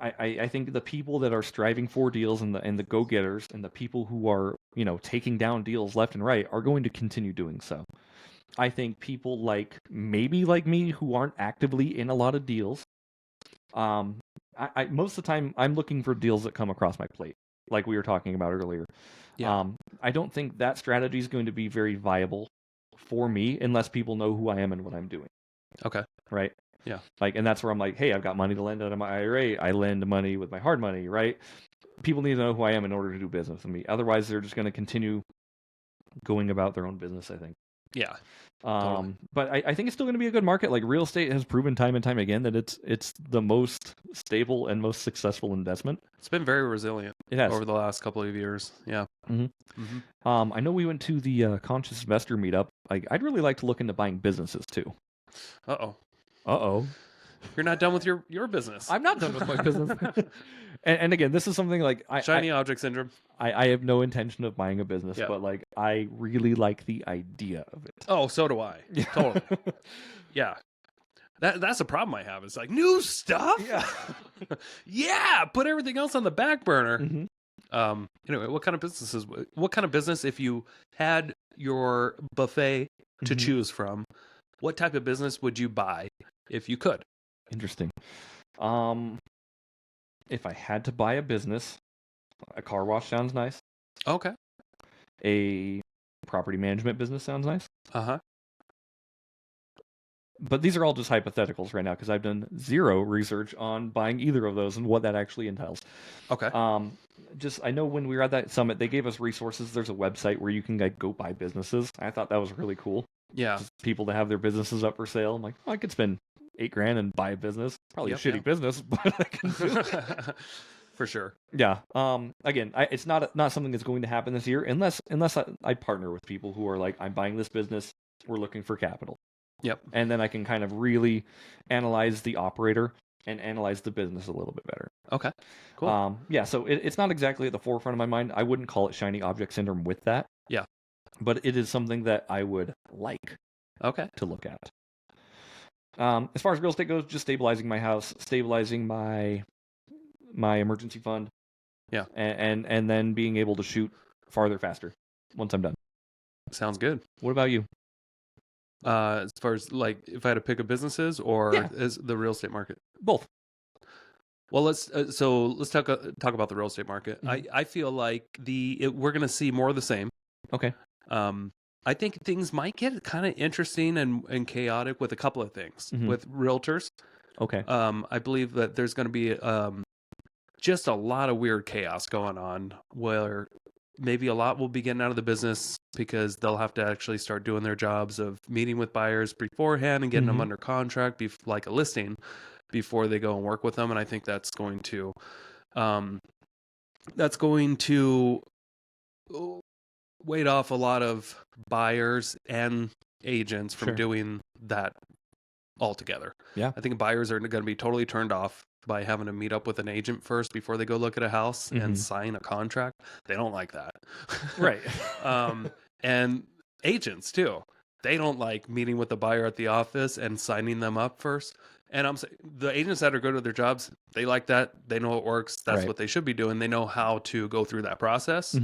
Speaker 1: I think the people that are striving for deals and the go-getters and the people who are, taking down deals left and right are going to continue doing so. I think people maybe like me who aren't actively in a lot of deals, I most of the time I'm looking for deals that come across my plate, like we were talking about earlier.
Speaker 2: Yeah.
Speaker 1: I don't think that strategy is going to be very viable for me unless people know who I am and what I'm doing.
Speaker 2: Okay.
Speaker 1: Right?
Speaker 2: Yeah.
Speaker 1: And that's where I'm like, hey, I've got money to lend out of my IRA. I lend money with my hard money, right? People need to know who I am in order to do business with me. Otherwise, they're just going to continue going about their own business, I think.
Speaker 2: Yeah. Totally.
Speaker 1: But I think it's still going to be a good market. Like real estate has proven time and time again that it's the most stable and most successful investment.
Speaker 2: It's been very resilient.
Speaker 1: It has
Speaker 2: over the last couple of years. Yeah.
Speaker 1: Mm-hmm. Mm-hmm. I know we went to the Conscious Investor meetup. I'd really like to look into buying businesses too.
Speaker 2: Uh-oh. You're not done with your business.
Speaker 1: I'm not done with my business. and again, this is something like
Speaker 2: shiny object syndrome.
Speaker 1: I have no intention of buying a business,
Speaker 2: Yeah.
Speaker 1: but I really like the idea of it.
Speaker 2: Oh, so do I.
Speaker 1: Yeah.
Speaker 2: Totally. Yeah. That's a problem I have. It's like new stuff.
Speaker 1: Yeah.
Speaker 2: Yeah. Put everything else on the back burner.
Speaker 1: Mm-hmm.
Speaker 2: Anyway, what kind of business, if you had your buffet to
Speaker 1: Mm-hmm.
Speaker 2: choose from, what type of business would you buy if you could?
Speaker 1: Interesting. If I had to buy a business, a car wash sounds nice.
Speaker 2: Okay.
Speaker 1: A property management business sounds nice.
Speaker 2: Uh-huh.
Speaker 1: But these are all just hypotheticals right now because I've done zero research on buying either of those and what that actually entails.
Speaker 2: Okay.
Speaker 1: I know when we were at that summit, they gave us resources. There's a website where you can go buy businesses. I thought that was really cool.
Speaker 2: Yeah.
Speaker 1: Just people to have their businesses up for sale. I'm like, I could spend $8,000 and buy a business. Probably a shitty business, but I can do it.
Speaker 2: For sure.
Speaker 1: Yeah. Again, it's not something that's going to happen this year unless I partner with people who are like, I'm buying this business. We're looking for capital.
Speaker 2: Yep.
Speaker 1: And then I can kind of really analyze the operator and analyze the business a little bit better.
Speaker 2: Okay. Cool.
Speaker 1: Yeah. So it's not exactly at the forefront of my mind. I wouldn't call it shiny object syndrome with that.
Speaker 2: Yeah.
Speaker 1: But it is something that I would like.
Speaker 2: Okay.
Speaker 1: To look at. As far as real estate goes, just stabilizing my house, stabilizing my emergency fund.
Speaker 2: Yeah.
Speaker 1: And then being able to shoot farther faster once I'm done.
Speaker 2: Sounds good.
Speaker 1: What about you?
Speaker 2: As far as if I had to pick a businesses or is the real estate market?
Speaker 1: Both.
Speaker 2: Well, let's talk about the real estate market.
Speaker 1: Mm-hmm.
Speaker 2: I feel like we're going to see more of the same.
Speaker 1: Okay.
Speaker 2: I think things might get kind of interesting and chaotic with a couple of things with realtors.
Speaker 1: Okay.
Speaker 2: I believe that there's going to be just a lot of weird chaos going on where maybe a lot will be getting out of the business because they'll have to actually start doing their jobs of meeting with buyers beforehand and getting them under contract, like a listing, before they go and work with them. And I think that's going to weight off a lot of buyers and agents from doing that altogether.
Speaker 1: Yeah.
Speaker 2: I think buyers are going to be totally turned off by having to meet up with an agent first before they go look at a house and sign a contract. They don't like that.
Speaker 1: Right.
Speaker 2: And agents too. They don't like meeting with the buyer at the office and signing them up first. And I'm saying the agents that are good at their jobs, they like that. They know it works. That's what they should be doing. They know how to go through that process,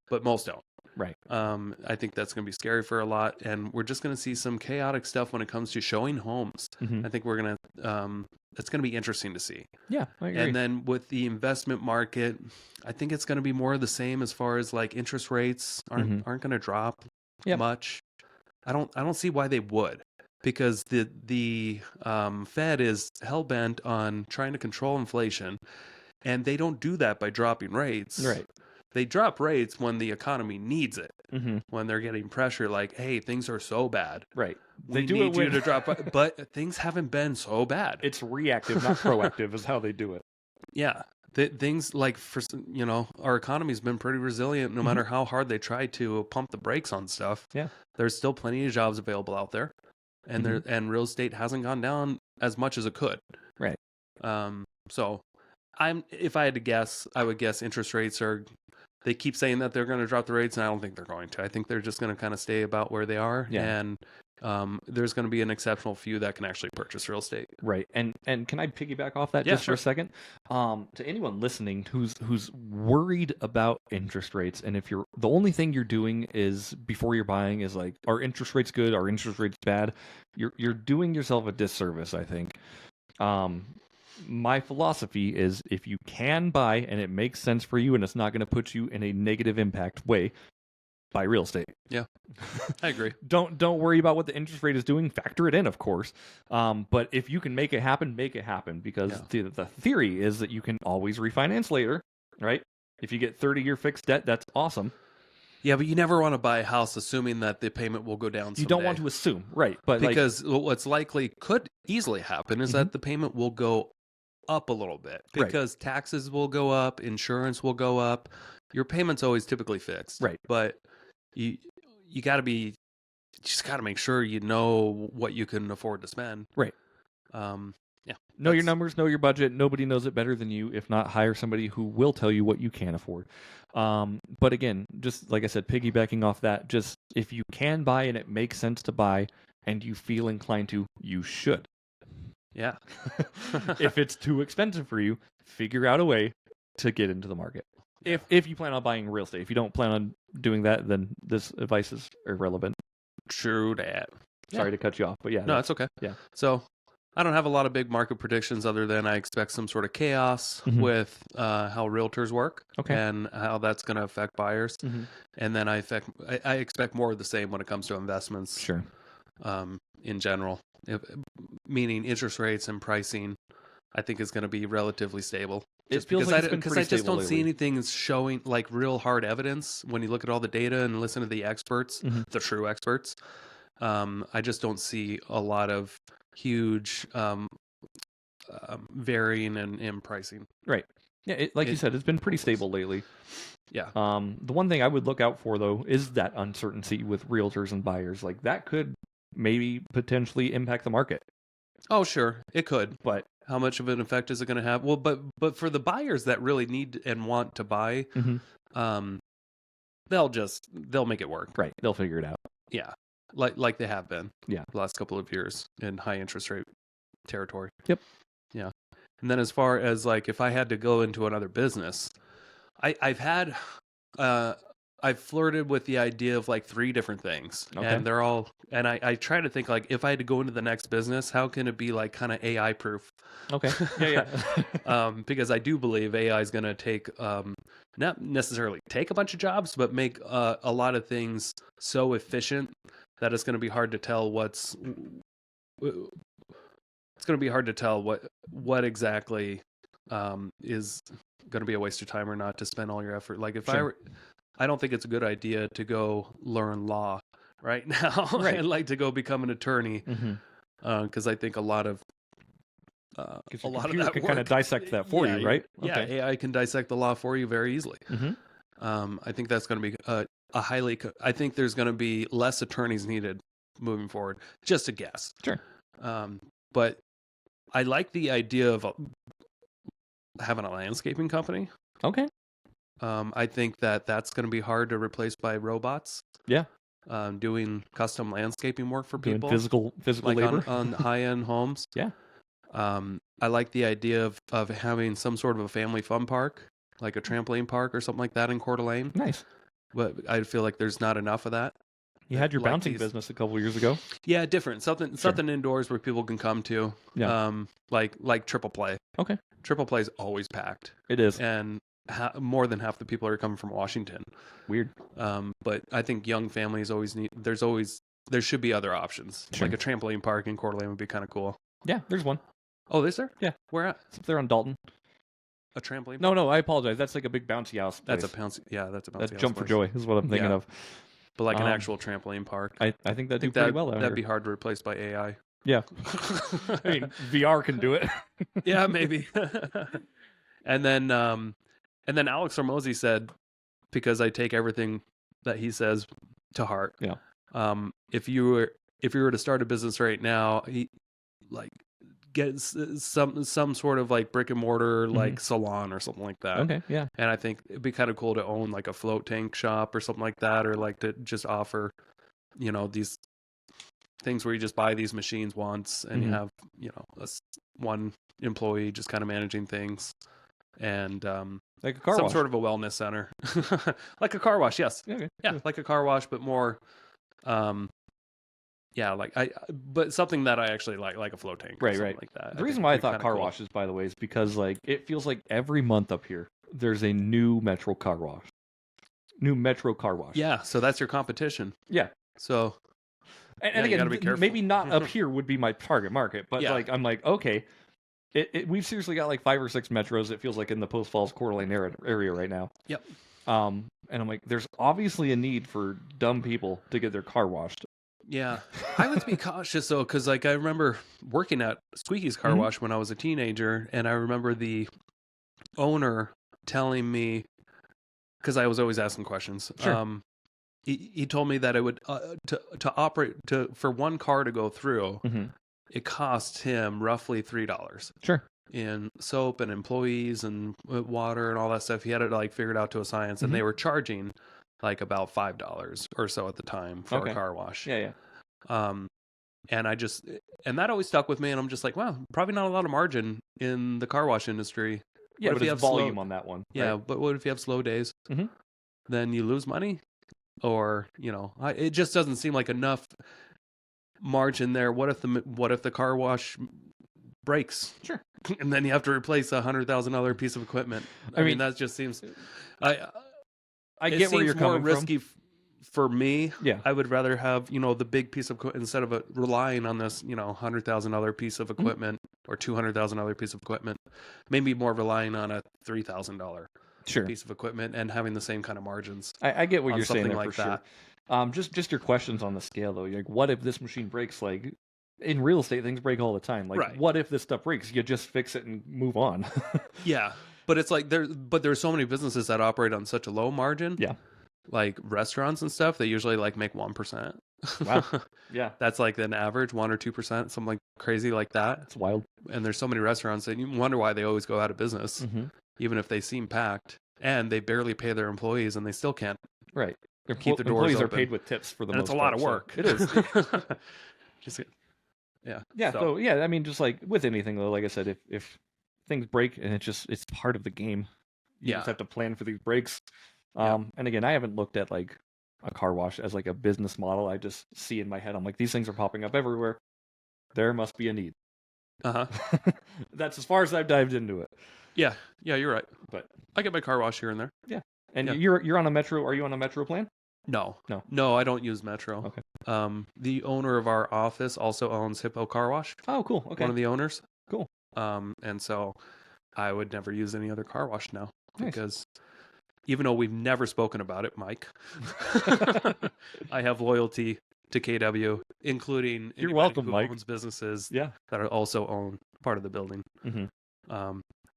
Speaker 2: but most don't.
Speaker 1: Right.
Speaker 2: I think that's going to be scary for a lot. And we're just going to see some chaotic stuff when it comes to showing homes. I think we're going to, it's going to be interesting to see.
Speaker 1: Yeah, I agree.
Speaker 2: And then with the investment market, I think it's going to be more of the same as far as interest rates aren't going to drop much. I don't see why they would, because the Fed is hell bent on trying to control inflation, and they don't do that by dropping rates.
Speaker 1: Right.
Speaker 2: They drop rates when the economy needs it, when they're getting pressure like, hey, things are so bad.
Speaker 1: Right.
Speaker 2: We need you to drop, but things haven't been so bad.
Speaker 1: It's reactive, not proactive is how they do it.
Speaker 2: Yeah. Things our economy's been pretty resilient no matter how hard they try to pump the brakes on stuff. Yeah. There's still plenty of jobs available out there. And and real estate hasn't gone down as much as it could. Right. So if I had to guess, I would guess interest rates they keep saying that they're going to drop the rates, and I don't think they're going to. I think they're just going to kind of stay about where they are.
Speaker 1: Yeah.
Speaker 2: And there's going to be an exceptional few that can actually purchase real estate.
Speaker 1: Right. And can I piggyback off that
Speaker 2: Yeah,
Speaker 1: just for
Speaker 2: sure.
Speaker 1: a second? To anyone listening who's worried about interest rates, and if you're the only thing you're doing is before you're buying is like, are interest rates good? Are interest rates bad? You're doing yourself a disservice, I think. My philosophy is if you can buy and it makes sense for you and it's not going to put you in a negative impact way, buy real estate.
Speaker 2: Yeah, I agree.
Speaker 1: Don't worry about what the interest rate is doing. Factor it in, of course. But if you can make it happen, because the theory is that you can always refinance later, right? If you get 30-year fixed debt, that's awesome.
Speaker 2: Yeah, but you never want to buy a house assuming that the payment will go down someday.
Speaker 1: You don't want to assume, right? But
Speaker 2: because what's likely could easily happen is that the payment will go up a little bit because taxes will go up, insurance will go up. Your payment's always typically fixed,
Speaker 1: right?
Speaker 2: But you just got to make sure you know what you can afford to spend,
Speaker 1: right?
Speaker 2: Yeah.
Speaker 1: Know your numbers, know your budget. Nobody knows it better than you. If not, hire somebody who will tell you what you can afford. But again, just like I said, piggybacking off that, just if you can buy and it makes sense to buy and you feel inclined to, you should.
Speaker 2: Yeah.
Speaker 1: If it's too expensive for you, figure out a way to get into the market. If you plan on buying real estate. If you don't plan on doing that, then this advice is irrelevant.
Speaker 2: True that.
Speaker 1: Sorry to cut you off, but yeah.
Speaker 2: No, it's okay.
Speaker 1: Yeah.
Speaker 2: So I don't have a lot of big market predictions other than I expect some sort of chaos with how realtors work and how that's going to affect buyers. And then I expect more of the same when it comes to investments.
Speaker 1: Sure.
Speaker 2: In general, meaning interest rates and pricing, I think is going to be relatively stable.
Speaker 1: It feels like
Speaker 2: because I just don't see anything showing like real hard evidence when you look at all the data and listen to the experts, the true experts. I just don't see a lot of huge varying in pricing.
Speaker 1: Right. Yeah, like you said, it's been pretty stable lately.
Speaker 2: Yeah.
Speaker 1: The one thing I would look out for, though, is that uncertainty with realtors and buyers. Like, that could maybe potentially impact the market.
Speaker 2: Oh, sure. It could.
Speaker 1: But
Speaker 2: how much of an effect is it going to have? Well, but for the buyers that really need and want to buy, they'll make it work.
Speaker 1: Right. They'll figure it out.
Speaker 2: Yeah. Like they have been.
Speaker 1: Yeah.
Speaker 2: The last couple of years in high interest rate territory.
Speaker 1: Yep.
Speaker 2: Yeah. And then as far as like if I had to go into another business, I've flirted with the idea of like 3 different things, and they're all. And I try to think like if I had to go into the next business, how can it be like kind of AI proof?
Speaker 1: Okay. Yeah.
Speaker 2: Because I do believe AI is going to take not necessarily take a bunch of jobs, but make a lot of things so efficient that it's going to be hard to tell It's going to be hard to tell what exactly is going to be a waste of time or not to spend all your effort. Like if I don't think it's a good idea to go learn law right now and like to go become an attorney because I think a lot of that
Speaker 1: can
Speaker 2: work
Speaker 1: kind of dissect that for you, right?
Speaker 2: Yeah, AI can dissect the law for you very easily. I think that's going to be I think there's going to be less attorneys needed moving forward. Just a guess.
Speaker 1: Sure.
Speaker 2: But I like the idea of having a landscaping company.
Speaker 1: Okay.
Speaker 2: I think that's going to be hard to replace by robots.
Speaker 1: Yeah.
Speaker 2: Doing custom landscaping work for people.
Speaker 1: Doing physical
Speaker 2: like
Speaker 1: labor.
Speaker 2: on high-end homes.
Speaker 1: Yeah.
Speaker 2: I like the idea of having some sort of a family fun park, like a trampoline park or something like that in Coeur d'Alene.
Speaker 1: Nice.
Speaker 2: But I feel like there's not enough of that.
Speaker 1: You had your bouncing business a couple years ago.
Speaker 2: Yeah, different. Something indoors where people can come to.
Speaker 1: Yeah.
Speaker 2: Like Triple Play.
Speaker 1: Okay. Triple
Speaker 2: Play is always packed.
Speaker 1: It is.
Speaker 2: And more than half the people are coming from Washington.
Speaker 1: Weird.
Speaker 2: But I think young families there should be other options.
Speaker 1: Sure.
Speaker 2: Like a trampoline park in Coeur d'Alene would be kind of cool.
Speaker 1: Yeah, there's one.
Speaker 2: Oh, is there?
Speaker 1: Yeah.
Speaker 2: Where at?
Speaker 1: It's up there on Dalton.
Speaker 2: A trampoline?
Speaker 1: No, I apologize. That's like a big bouncy house place.
Speaker 2: That's a bouncy house.
Speaker 1: That's Jump for Joy is what I'm thinking of.
Speaker 2: But like an actual trampoline park.
Speaker 1: I think that'd do pretty well.
Speaker 2: That'd be hard to replace by AI.
Speaker 1: Yeah. I mean, VR can do it.
Speaker 2: Yeah, maybe. And then Alex Hormozy said, because I take everything that he says to heart.
Speaker 1: Yeah.
Speaker 2: If you were to start a business right now, get some sort of like brick and mortar like salon or something like that.
Speaker 1: Okay, yeah.
Speaker 2: And I think it'd be kind of cool to own like a float tank shop or something like that, or like to just offer, these things where you just buy these machines once and you have, one employee just kind of managing things, and
Speaker 1: like a car
Speaker 2: some
Speaker 1: wash.
Speaker 2: sort of a wellness center, like a car wash. Yes,
Speaker 1: Okay.
Speaker 2: yeah, like a car wash, but more, but something that I actually like a float tank, or something like that.
Speaker 1: The reason why I thought car washes, by the way, is because like it feels like every month up here there's a new metro car wash.
Speaker 2: Yeah, so that's your competition.
Speaker 1: Yeah.
Speaker 2: So,
Speaker 1: and again, maybe not up here would be my target market, but like I'm like, okay, we've seriously got like 5 or 6 metros. It feels like in the Post Falls, Coeur d'Alene area right now.
Speaker 2: Yep.
Speaker 1: And I'm like, there's obviously a need for dumb people to get their car washed.
Speaker 2: Yeah, I would be cautious though, because like I remember working at Squeaky's Car Wash when I was a teenager, and I remember the owner telling me, because I was always asking questions.
Speaker 1: Sure.
Speaker 2: He told me that it would to operate for one car to go through, it cost him roughly $3.
Speaker 1: Sure.
Speaker 2: In soap and employees and water and all that stuff. He had it like figured out to a science, and they were charging like about $5 or so at the time for a car wash.
Speaker 1: Yeah.
Speaker 2: And that always stuck with me, and I'm just like, wow, probably not a lot of margin in the car wash industry.
Speaker 1: Yeah, but
Speaker 2: if you
Speaker 1: it's
Speaker 2: have
Speaker 1: volume on that one.
Speaker 2: Yeah,
Speaker 1: right?
Speaker 2: but what if you have slow days? Then you lose money, or it just doesn't seem like enough margin there. What if the car wash breaks?
Speaker 1: Sure.
Speaker 2: And then you have to replace $100,000 piece of equipment. I mean, that just seems.
Speaker 1: I get where you're coming
Speaker 2: more risky for me.
Speaker 1: Yeah.
Speaker 2: I would rather have the big piece of instead of relying on this $100,000 piece of equipment or $200,000 piece of equipment. Maybe more relying on a $3,000 piece of equipment and having the same kind of margins.
Speaker 1: I get what you're saying there
Speaker 2: like
Speaker 1: for
Speaker 2: that.
Speaker 1: Sure. Just your questions on the scale though. Like, what if this machine breaks? Like in real estate, things break all the time. Like, what if this stuff breaks? You just fix it and move on.
Speaker 2: Yeah. But it's like there's so many businesses that operate on such a low margin.
Speaker 1: Yeah.
Speaker 2: Like restaurants and stuff, they usually like make 1%.
Speaker 1: Wow. Yeah.
Speaker 2: That's like an average 1 or 2%, something like crazy like that.
Speaker 1: It's wild.
Speaker 2: And there's so many restaurants that you wonder why they always go out of business, even if they seem packed, and they barely pay their employees, and they still can't.
Speaker 1: Right.
Speaker 2: Keep the doors
Speaker 1: employees
Speaker 2: open.
Speaker 1: Are paid with tips for the most
Speaker 2: part. It's a lot of work.
Speaker 1: So it is.
Speaker 2: Just yeah.
Speaker 1: Yeah. So yeah, I mean, just like with anything though, like I said, if things break and it's part of the game, you just have to plan for these breaks. And again, I haven't looked at like a car wash as like a business model. I just see in my head, I'm like, these things are popping up everywhere. There must be a need. That's as far as I've dived into it.
Speaker 2: Yeah, you're right.
Speaker 1: But
Speaker 2: I get my car wash here and there.
Speaker 1: Yeah. And you're on a metro. Are you on a metro plan?
Speaker 2: No, I don't use Metro.
Speaker 1: Okay.
Speaker 2: The owner of our office also owns Hippo Car Wash.
Speaker 1: Oh, cool. Okay.
Speaker 2: One of the owners.
Speaker 1: Cool.
Speaker 2: And so I would never use any other car wash now because
Speaker 1: Nice.
Speaker 2: even though we've never spoken about it, Mike, I have loyalty to KW, including
Speaker 1: You're welcome,
Speaker 2: who
Speaker 1: Mike.
Speaker 2: owns businesses
Speaker 1: Yeah.
Speaker 2: that are also own part of the building.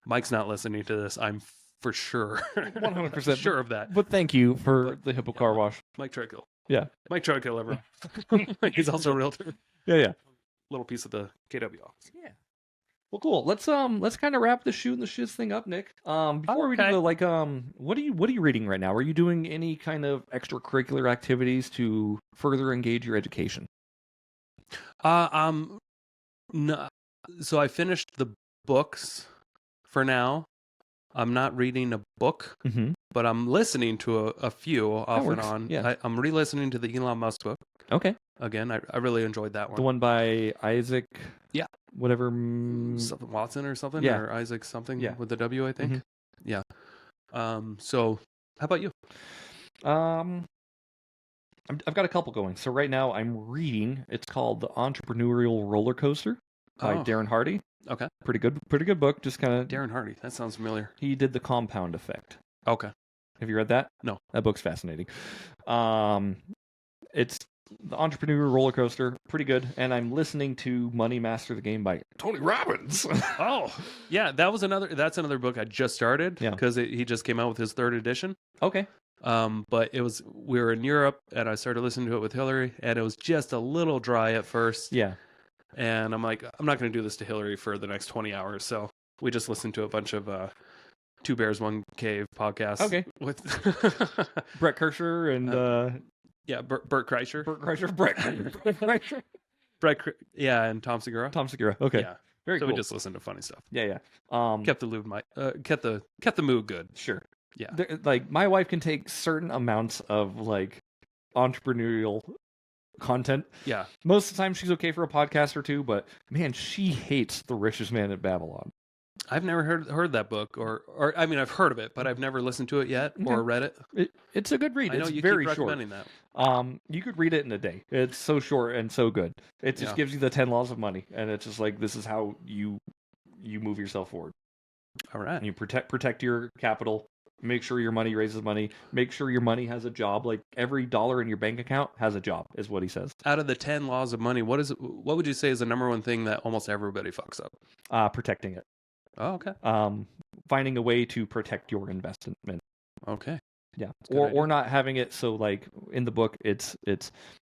Speaker 2: Mike's not listening to this. I'm for sure
Speaker 1: 100%
Speaker 2: sure of that.
Speaker 1: But thank you for the Hippo Car Wash.
Speaker 2: Mike Trickle.
Speaker 1: Yeah.
Speaker 2: Mike Trickle, everyone. He's also a realtor.
Speaker 1: Yeah.
Speaker 2: Little piece of the KW office.
Speaker 1: Yeah. Well, cool. Let's kind of wrap the shooting the shiz thing up, Nick. Before we do the what are you reading right now? Are you doing any kind of extracurricular activities to further engage your education?
Speaker 2: No. So I finished the books for now. I'm not reading a book, but I'm listening to a few off and on.
Speaker 1: Yeah.
Speaker 2: I'm re-listening to the Elon Musk book.
Speaker 1: Okay.
Speaker 2: Again, I really enjoyed that one.
Speaker 1: The one by Isaac.
Speaker 2: Yeah.
Speaker 1: Whatever.
Speaker 2: Something Watson or something.
Speaker 1: Yeah.
Speaker 2: Or Isaac something.
Speaker 1: Yeah.
Speaker 2: With the W, I think. Yeah. So how about you?
Speaker 1: I've got a couple going. So right now I'm reading. It's called The Entrepreneurial Roller Coaster by Darren Hardy.
Speaker 2: Okay.
Speaker 1: Pretty good book. Just kind of
Speaker 2: Darren Hardy. That sounds familiar.
Speaker 1: He did The Compound Effect.
Speaker 2: Okay.
Speaker 1: Have you read that?
Speaker 2: No.
Speaker 1: That book's fascinating. It's The Entrepreneurial Roller Coaster. Pretty good. And I'm listening to Money Master the Game by Tony Robbins.
Speaker 2: Oh, yeah. That's another book I just started.
Speaker 1: Yeah.
Speaker 2: Because he just came out with his 3rd edition.
Speaker 1: Okay.
Speaker 2: But we were in Europe and I started listening to it with Hillary and it was just a little dry at first.
Speaker 1: Yeah.
Speaker 2: And I'm like, I'm not going to do this to Hillary for the next 20 hours. So we just listened to a bunch of Two Bears, One Cave podcasts.
Speaker 1: Okay.
Speaker 2: With
Speaker 1: Brett Kirscher and
Speaker 2: Bert Kreischer.
Speaker 1: Brett Kreischer.
Speaker 2: And Tom Segura.
Speaker 1: Tom Segura. Okay.
Speaker 2: Yeah.
Speaker 1: Very
Speaker 2: So
Speaker 1: cool.
Speaker 2: we just listened to funny stuff.
Speaker 1: Yeah.
Speaker 2: Kept the mood good.
Speaker 1: Sure.
Speaker 2: Yeah.
Speaker 1: Like my wife can take certain amounts of like entrepreneurial content.
Speaker 2: Yeah.
Speaker 1: Most of the time she's okay for a podcast or two, but man, she hates The Richest Man in Babylon.
Speaker 2: I've never heard that book, or I mean, I've heard of it, but I've never listened to it yet or read it.
Speaker 1: It's a good read.
Speaker 2: I know
Speaker 1: it's
Speaker 2: you
Speaker 1: very
Speaker 2: keep
Speaker 1: short.
Speaker 2: recommending that.
Speaker 1: You could read it in a day. It's so short and so good. It just gives you the 10 laws of money, and it's just like this is how you move yourself forward.
Speaker 2: All right.
Speaker 1: And you protect your capital. Make sure your money raises money. Make sure your money has a job. Like every dollar in your bank account has a job, is what he says.
Speaker 2: Out of the 10 laws of money, what would you say is the number one thing that almost everybody fucks up?
Speaker 1: Protecting it.
Speaker 2: Oh, okay.
Speaker 1: Finding a way to protect your investment.
Speaker 2: Okay.
Speaker 1: Yeah. Or not having it so like in the book it's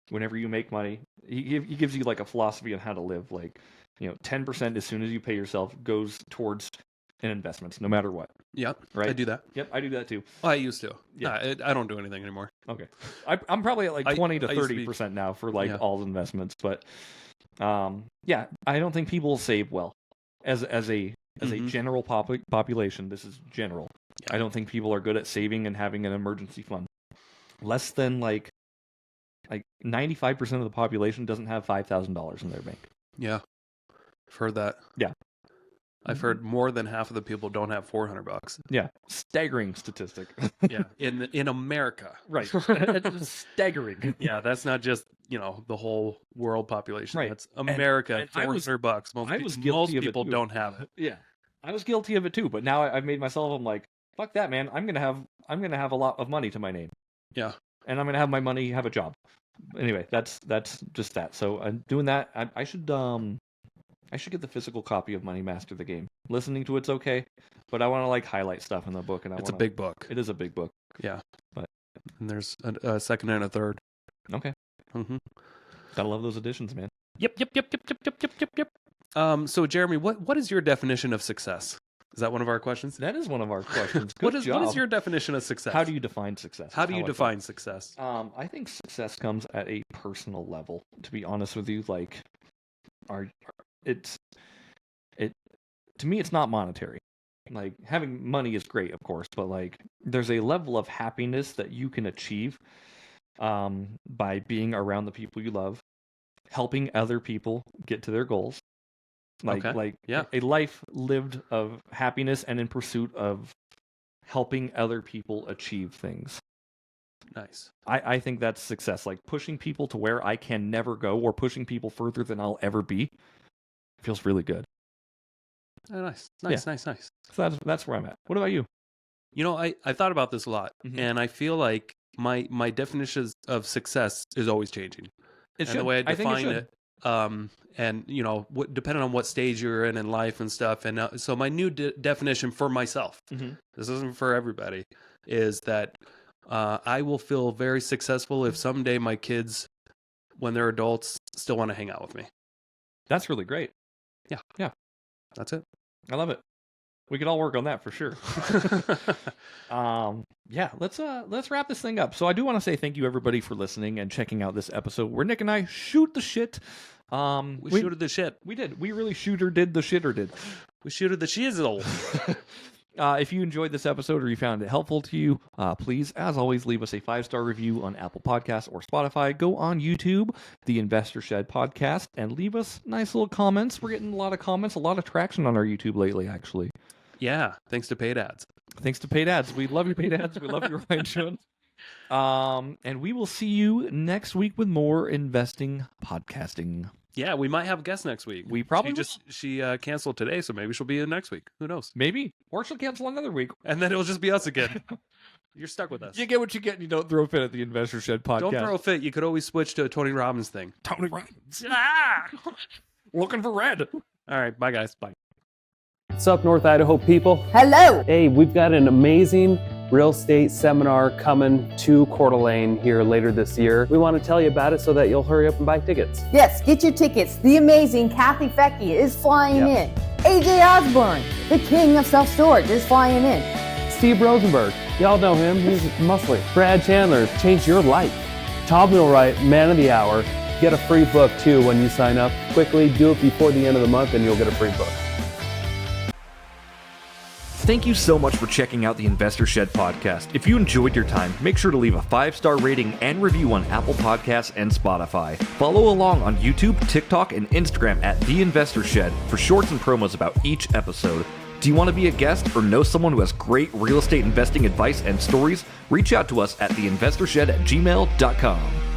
Speaker 1: whenever you make money, he gives you like a philosophy on how to live. Like, 10% as soon as you pay yourself goes towards an investment, no matter what.
Speaker 2: Yep.
Speaker 1: Right.
Speaker 2: I do that.
Speaker 1: Yep, I do that too.
Speaker 2: Oh, I used to.
Speaker 1: Yeah.
Speaker 2: I don't do anything anymore.
Speaker 1: Okay. I'm probably at like 20 to
Speaker 2: I used to be-
Speaker 1: 30% now for like all investments, but I don't think people save well as a general population. This is general.
Speaker 2: Yeah.
Speaker 1: I don't think people are good at saving and having an emergency fund. Less than like 95% of the population doesn't have $5,000 in their bank.
Speaker 2: Yeah. I've heard that.
Speaker 1: Yeah.
Speaker 2: I've heard more than half of the people don't have $400.
Speaker 1: Yeah, staggering statistic.
Speaker 2: Yeah, in America.
Speaker 1: Right. Staggering.
Speaker 2: Yeah, that's not just, the whole world population.
Speaker 1: Right.
Speaker 2: That's America.
Speaker 1: And
Speaker 2: $400. Most people don't have it.
Speaker 1: Yeah. I was guilty of it too, but now I've made myself, I'm like, fuck that, man. I'm going to have a lot of money to my name.
Speaker 2: Yeah.
Speaker 1: And I'm going to have my money have a job. Anyway, that's just that. So I'm doing that. I should get the physical copy of Money Master the Game. Listening to it's okay, but I want to like highlight stuff in the book, and
Speaker 2: It's a big book.
Speaker 1: It is a big book.
Speaker 2: Yeah,
Speaker 1: but
Speaker 2: and there's a second and a third.
Speaker 1: Okay.
Speaker 2: Mm-hmm.
Speaker 1: Gotta love those editions, man.
Speaker 2: Yep. So Jeremy, what is your definition of success? Is that one of our questions?
Speaker 1: That is one of our questions.
Speaker 2: What is your definition of success?
Speaker 1: How do you define success?
Speaker 2: How do you define success?
Speaker 1: I think success comes at a personal level. To be honest with you, like, to me, it's not monetary. Like, having money is great, of course, but like, there's a level of happiness that you can achieve by being around the people you love, helping other people get to their goals. A life lived of happiness and in pursuit of helping other people achieve things.
Speaker 2: Nice.
Speaker 1: I think that's success. Like pushing people to where I can never go, or pushing people further than I'll ever be, feels really good.
Speaker 2: Oh, nice.
Speaker 1: So that's where I'm at. What about you?
Speaker 2: I thought about this a lot,
Speaker 1: Mm-hmm.
Speaker 2: and I feel like my definition of success is always changing. The way I define it, and depending on what stage you're in life and stuff, and so my new definition for myself, this isn't for everybody, is that I will feel very successful if someday my kids, when they're adults, still want to hang out with me.
Speaker 1: That's really great. Yeah.
Speaker 2: That's it.
Speaker 1: I love it. We could all work on that for sure. Let's wrap this thing up. So I do want to say thank you everybody for listening and checking out this episode where Nick and I shoot the shit.
Speaker 2: We shooted the shit.
Speaker 1: We did. We really did the shitter did.
Speaker 2: We shooted the shizzle.
Speaker 1: If you enjoyed this episode or you found it helpful to you, please, as always, leave us a 5-star review on Apple Podcasts or Spotify. Go on YouTube, the Investor Shed Podcast, and leave us nice little comments. We're getting a lot of comments, a lot of traction on our YouTube lately, actually.
Speaker 2: Yeah, thanks to paid ads.
Speaker 1: We love your paid ads. We love your Ryan Jones. And we will see you next week with more investing podcasting.
Speaker 2: Yeah, we might have a guest next week.
Speaker 1: We probably
Speaker 2: she canceled today, so maybe she'll be in next week. Who knows?
Speaker 1: Maybe. Or she'll cancel another week.
Speaker 2: And then it'll just be us again. You're stuck with us.
Speaker 1: You get what you get and you don't throw a fit at the Investor Shed Podcast.
Speaker 2: Don't throw a fit. You could always switch to a Tony Robbins thing.
Speaker 1: Tony Robbins. Looking for red.
Speaker 2: All right. Bye, guys. Bye.
Speaker 4: What's up, North Idaho people?
Speaker 5: Hello.
Speaker 4: Hey, we've got an amazing real estate seminar coming to Coeur d'Alene here later this year. We want to tell you about it so that you'll hurry up and buy tickets.
Speaker 5: Yes, get your tickets. The amazing Kathy Fecky is flying in. AJ Osborne, the king of self-storage, is flying in.
Speaker 4: Steve Rosenberg, y'all know him, he's muscly. Brad Chandler, changed your life. Tom Wheelwright, man of the hour. Get a free book too when you sign up. Quickly, do it before the end of the month and you'll get a free book.
Speaker 3: Thank you so much for checking out the Investor Shed podcast. If you enjoyed your time, make sure to leave a 5-star rating and review on Apple Podcasts and Spotify. Follow along on YouTube, TikTok, and Instagram at The Investor Shed for shorts and promos about each episode. Do you want to be a guest or know someone who has great real estate investing advice and stories? Reach out to us at theinvestorshed@gmail.com.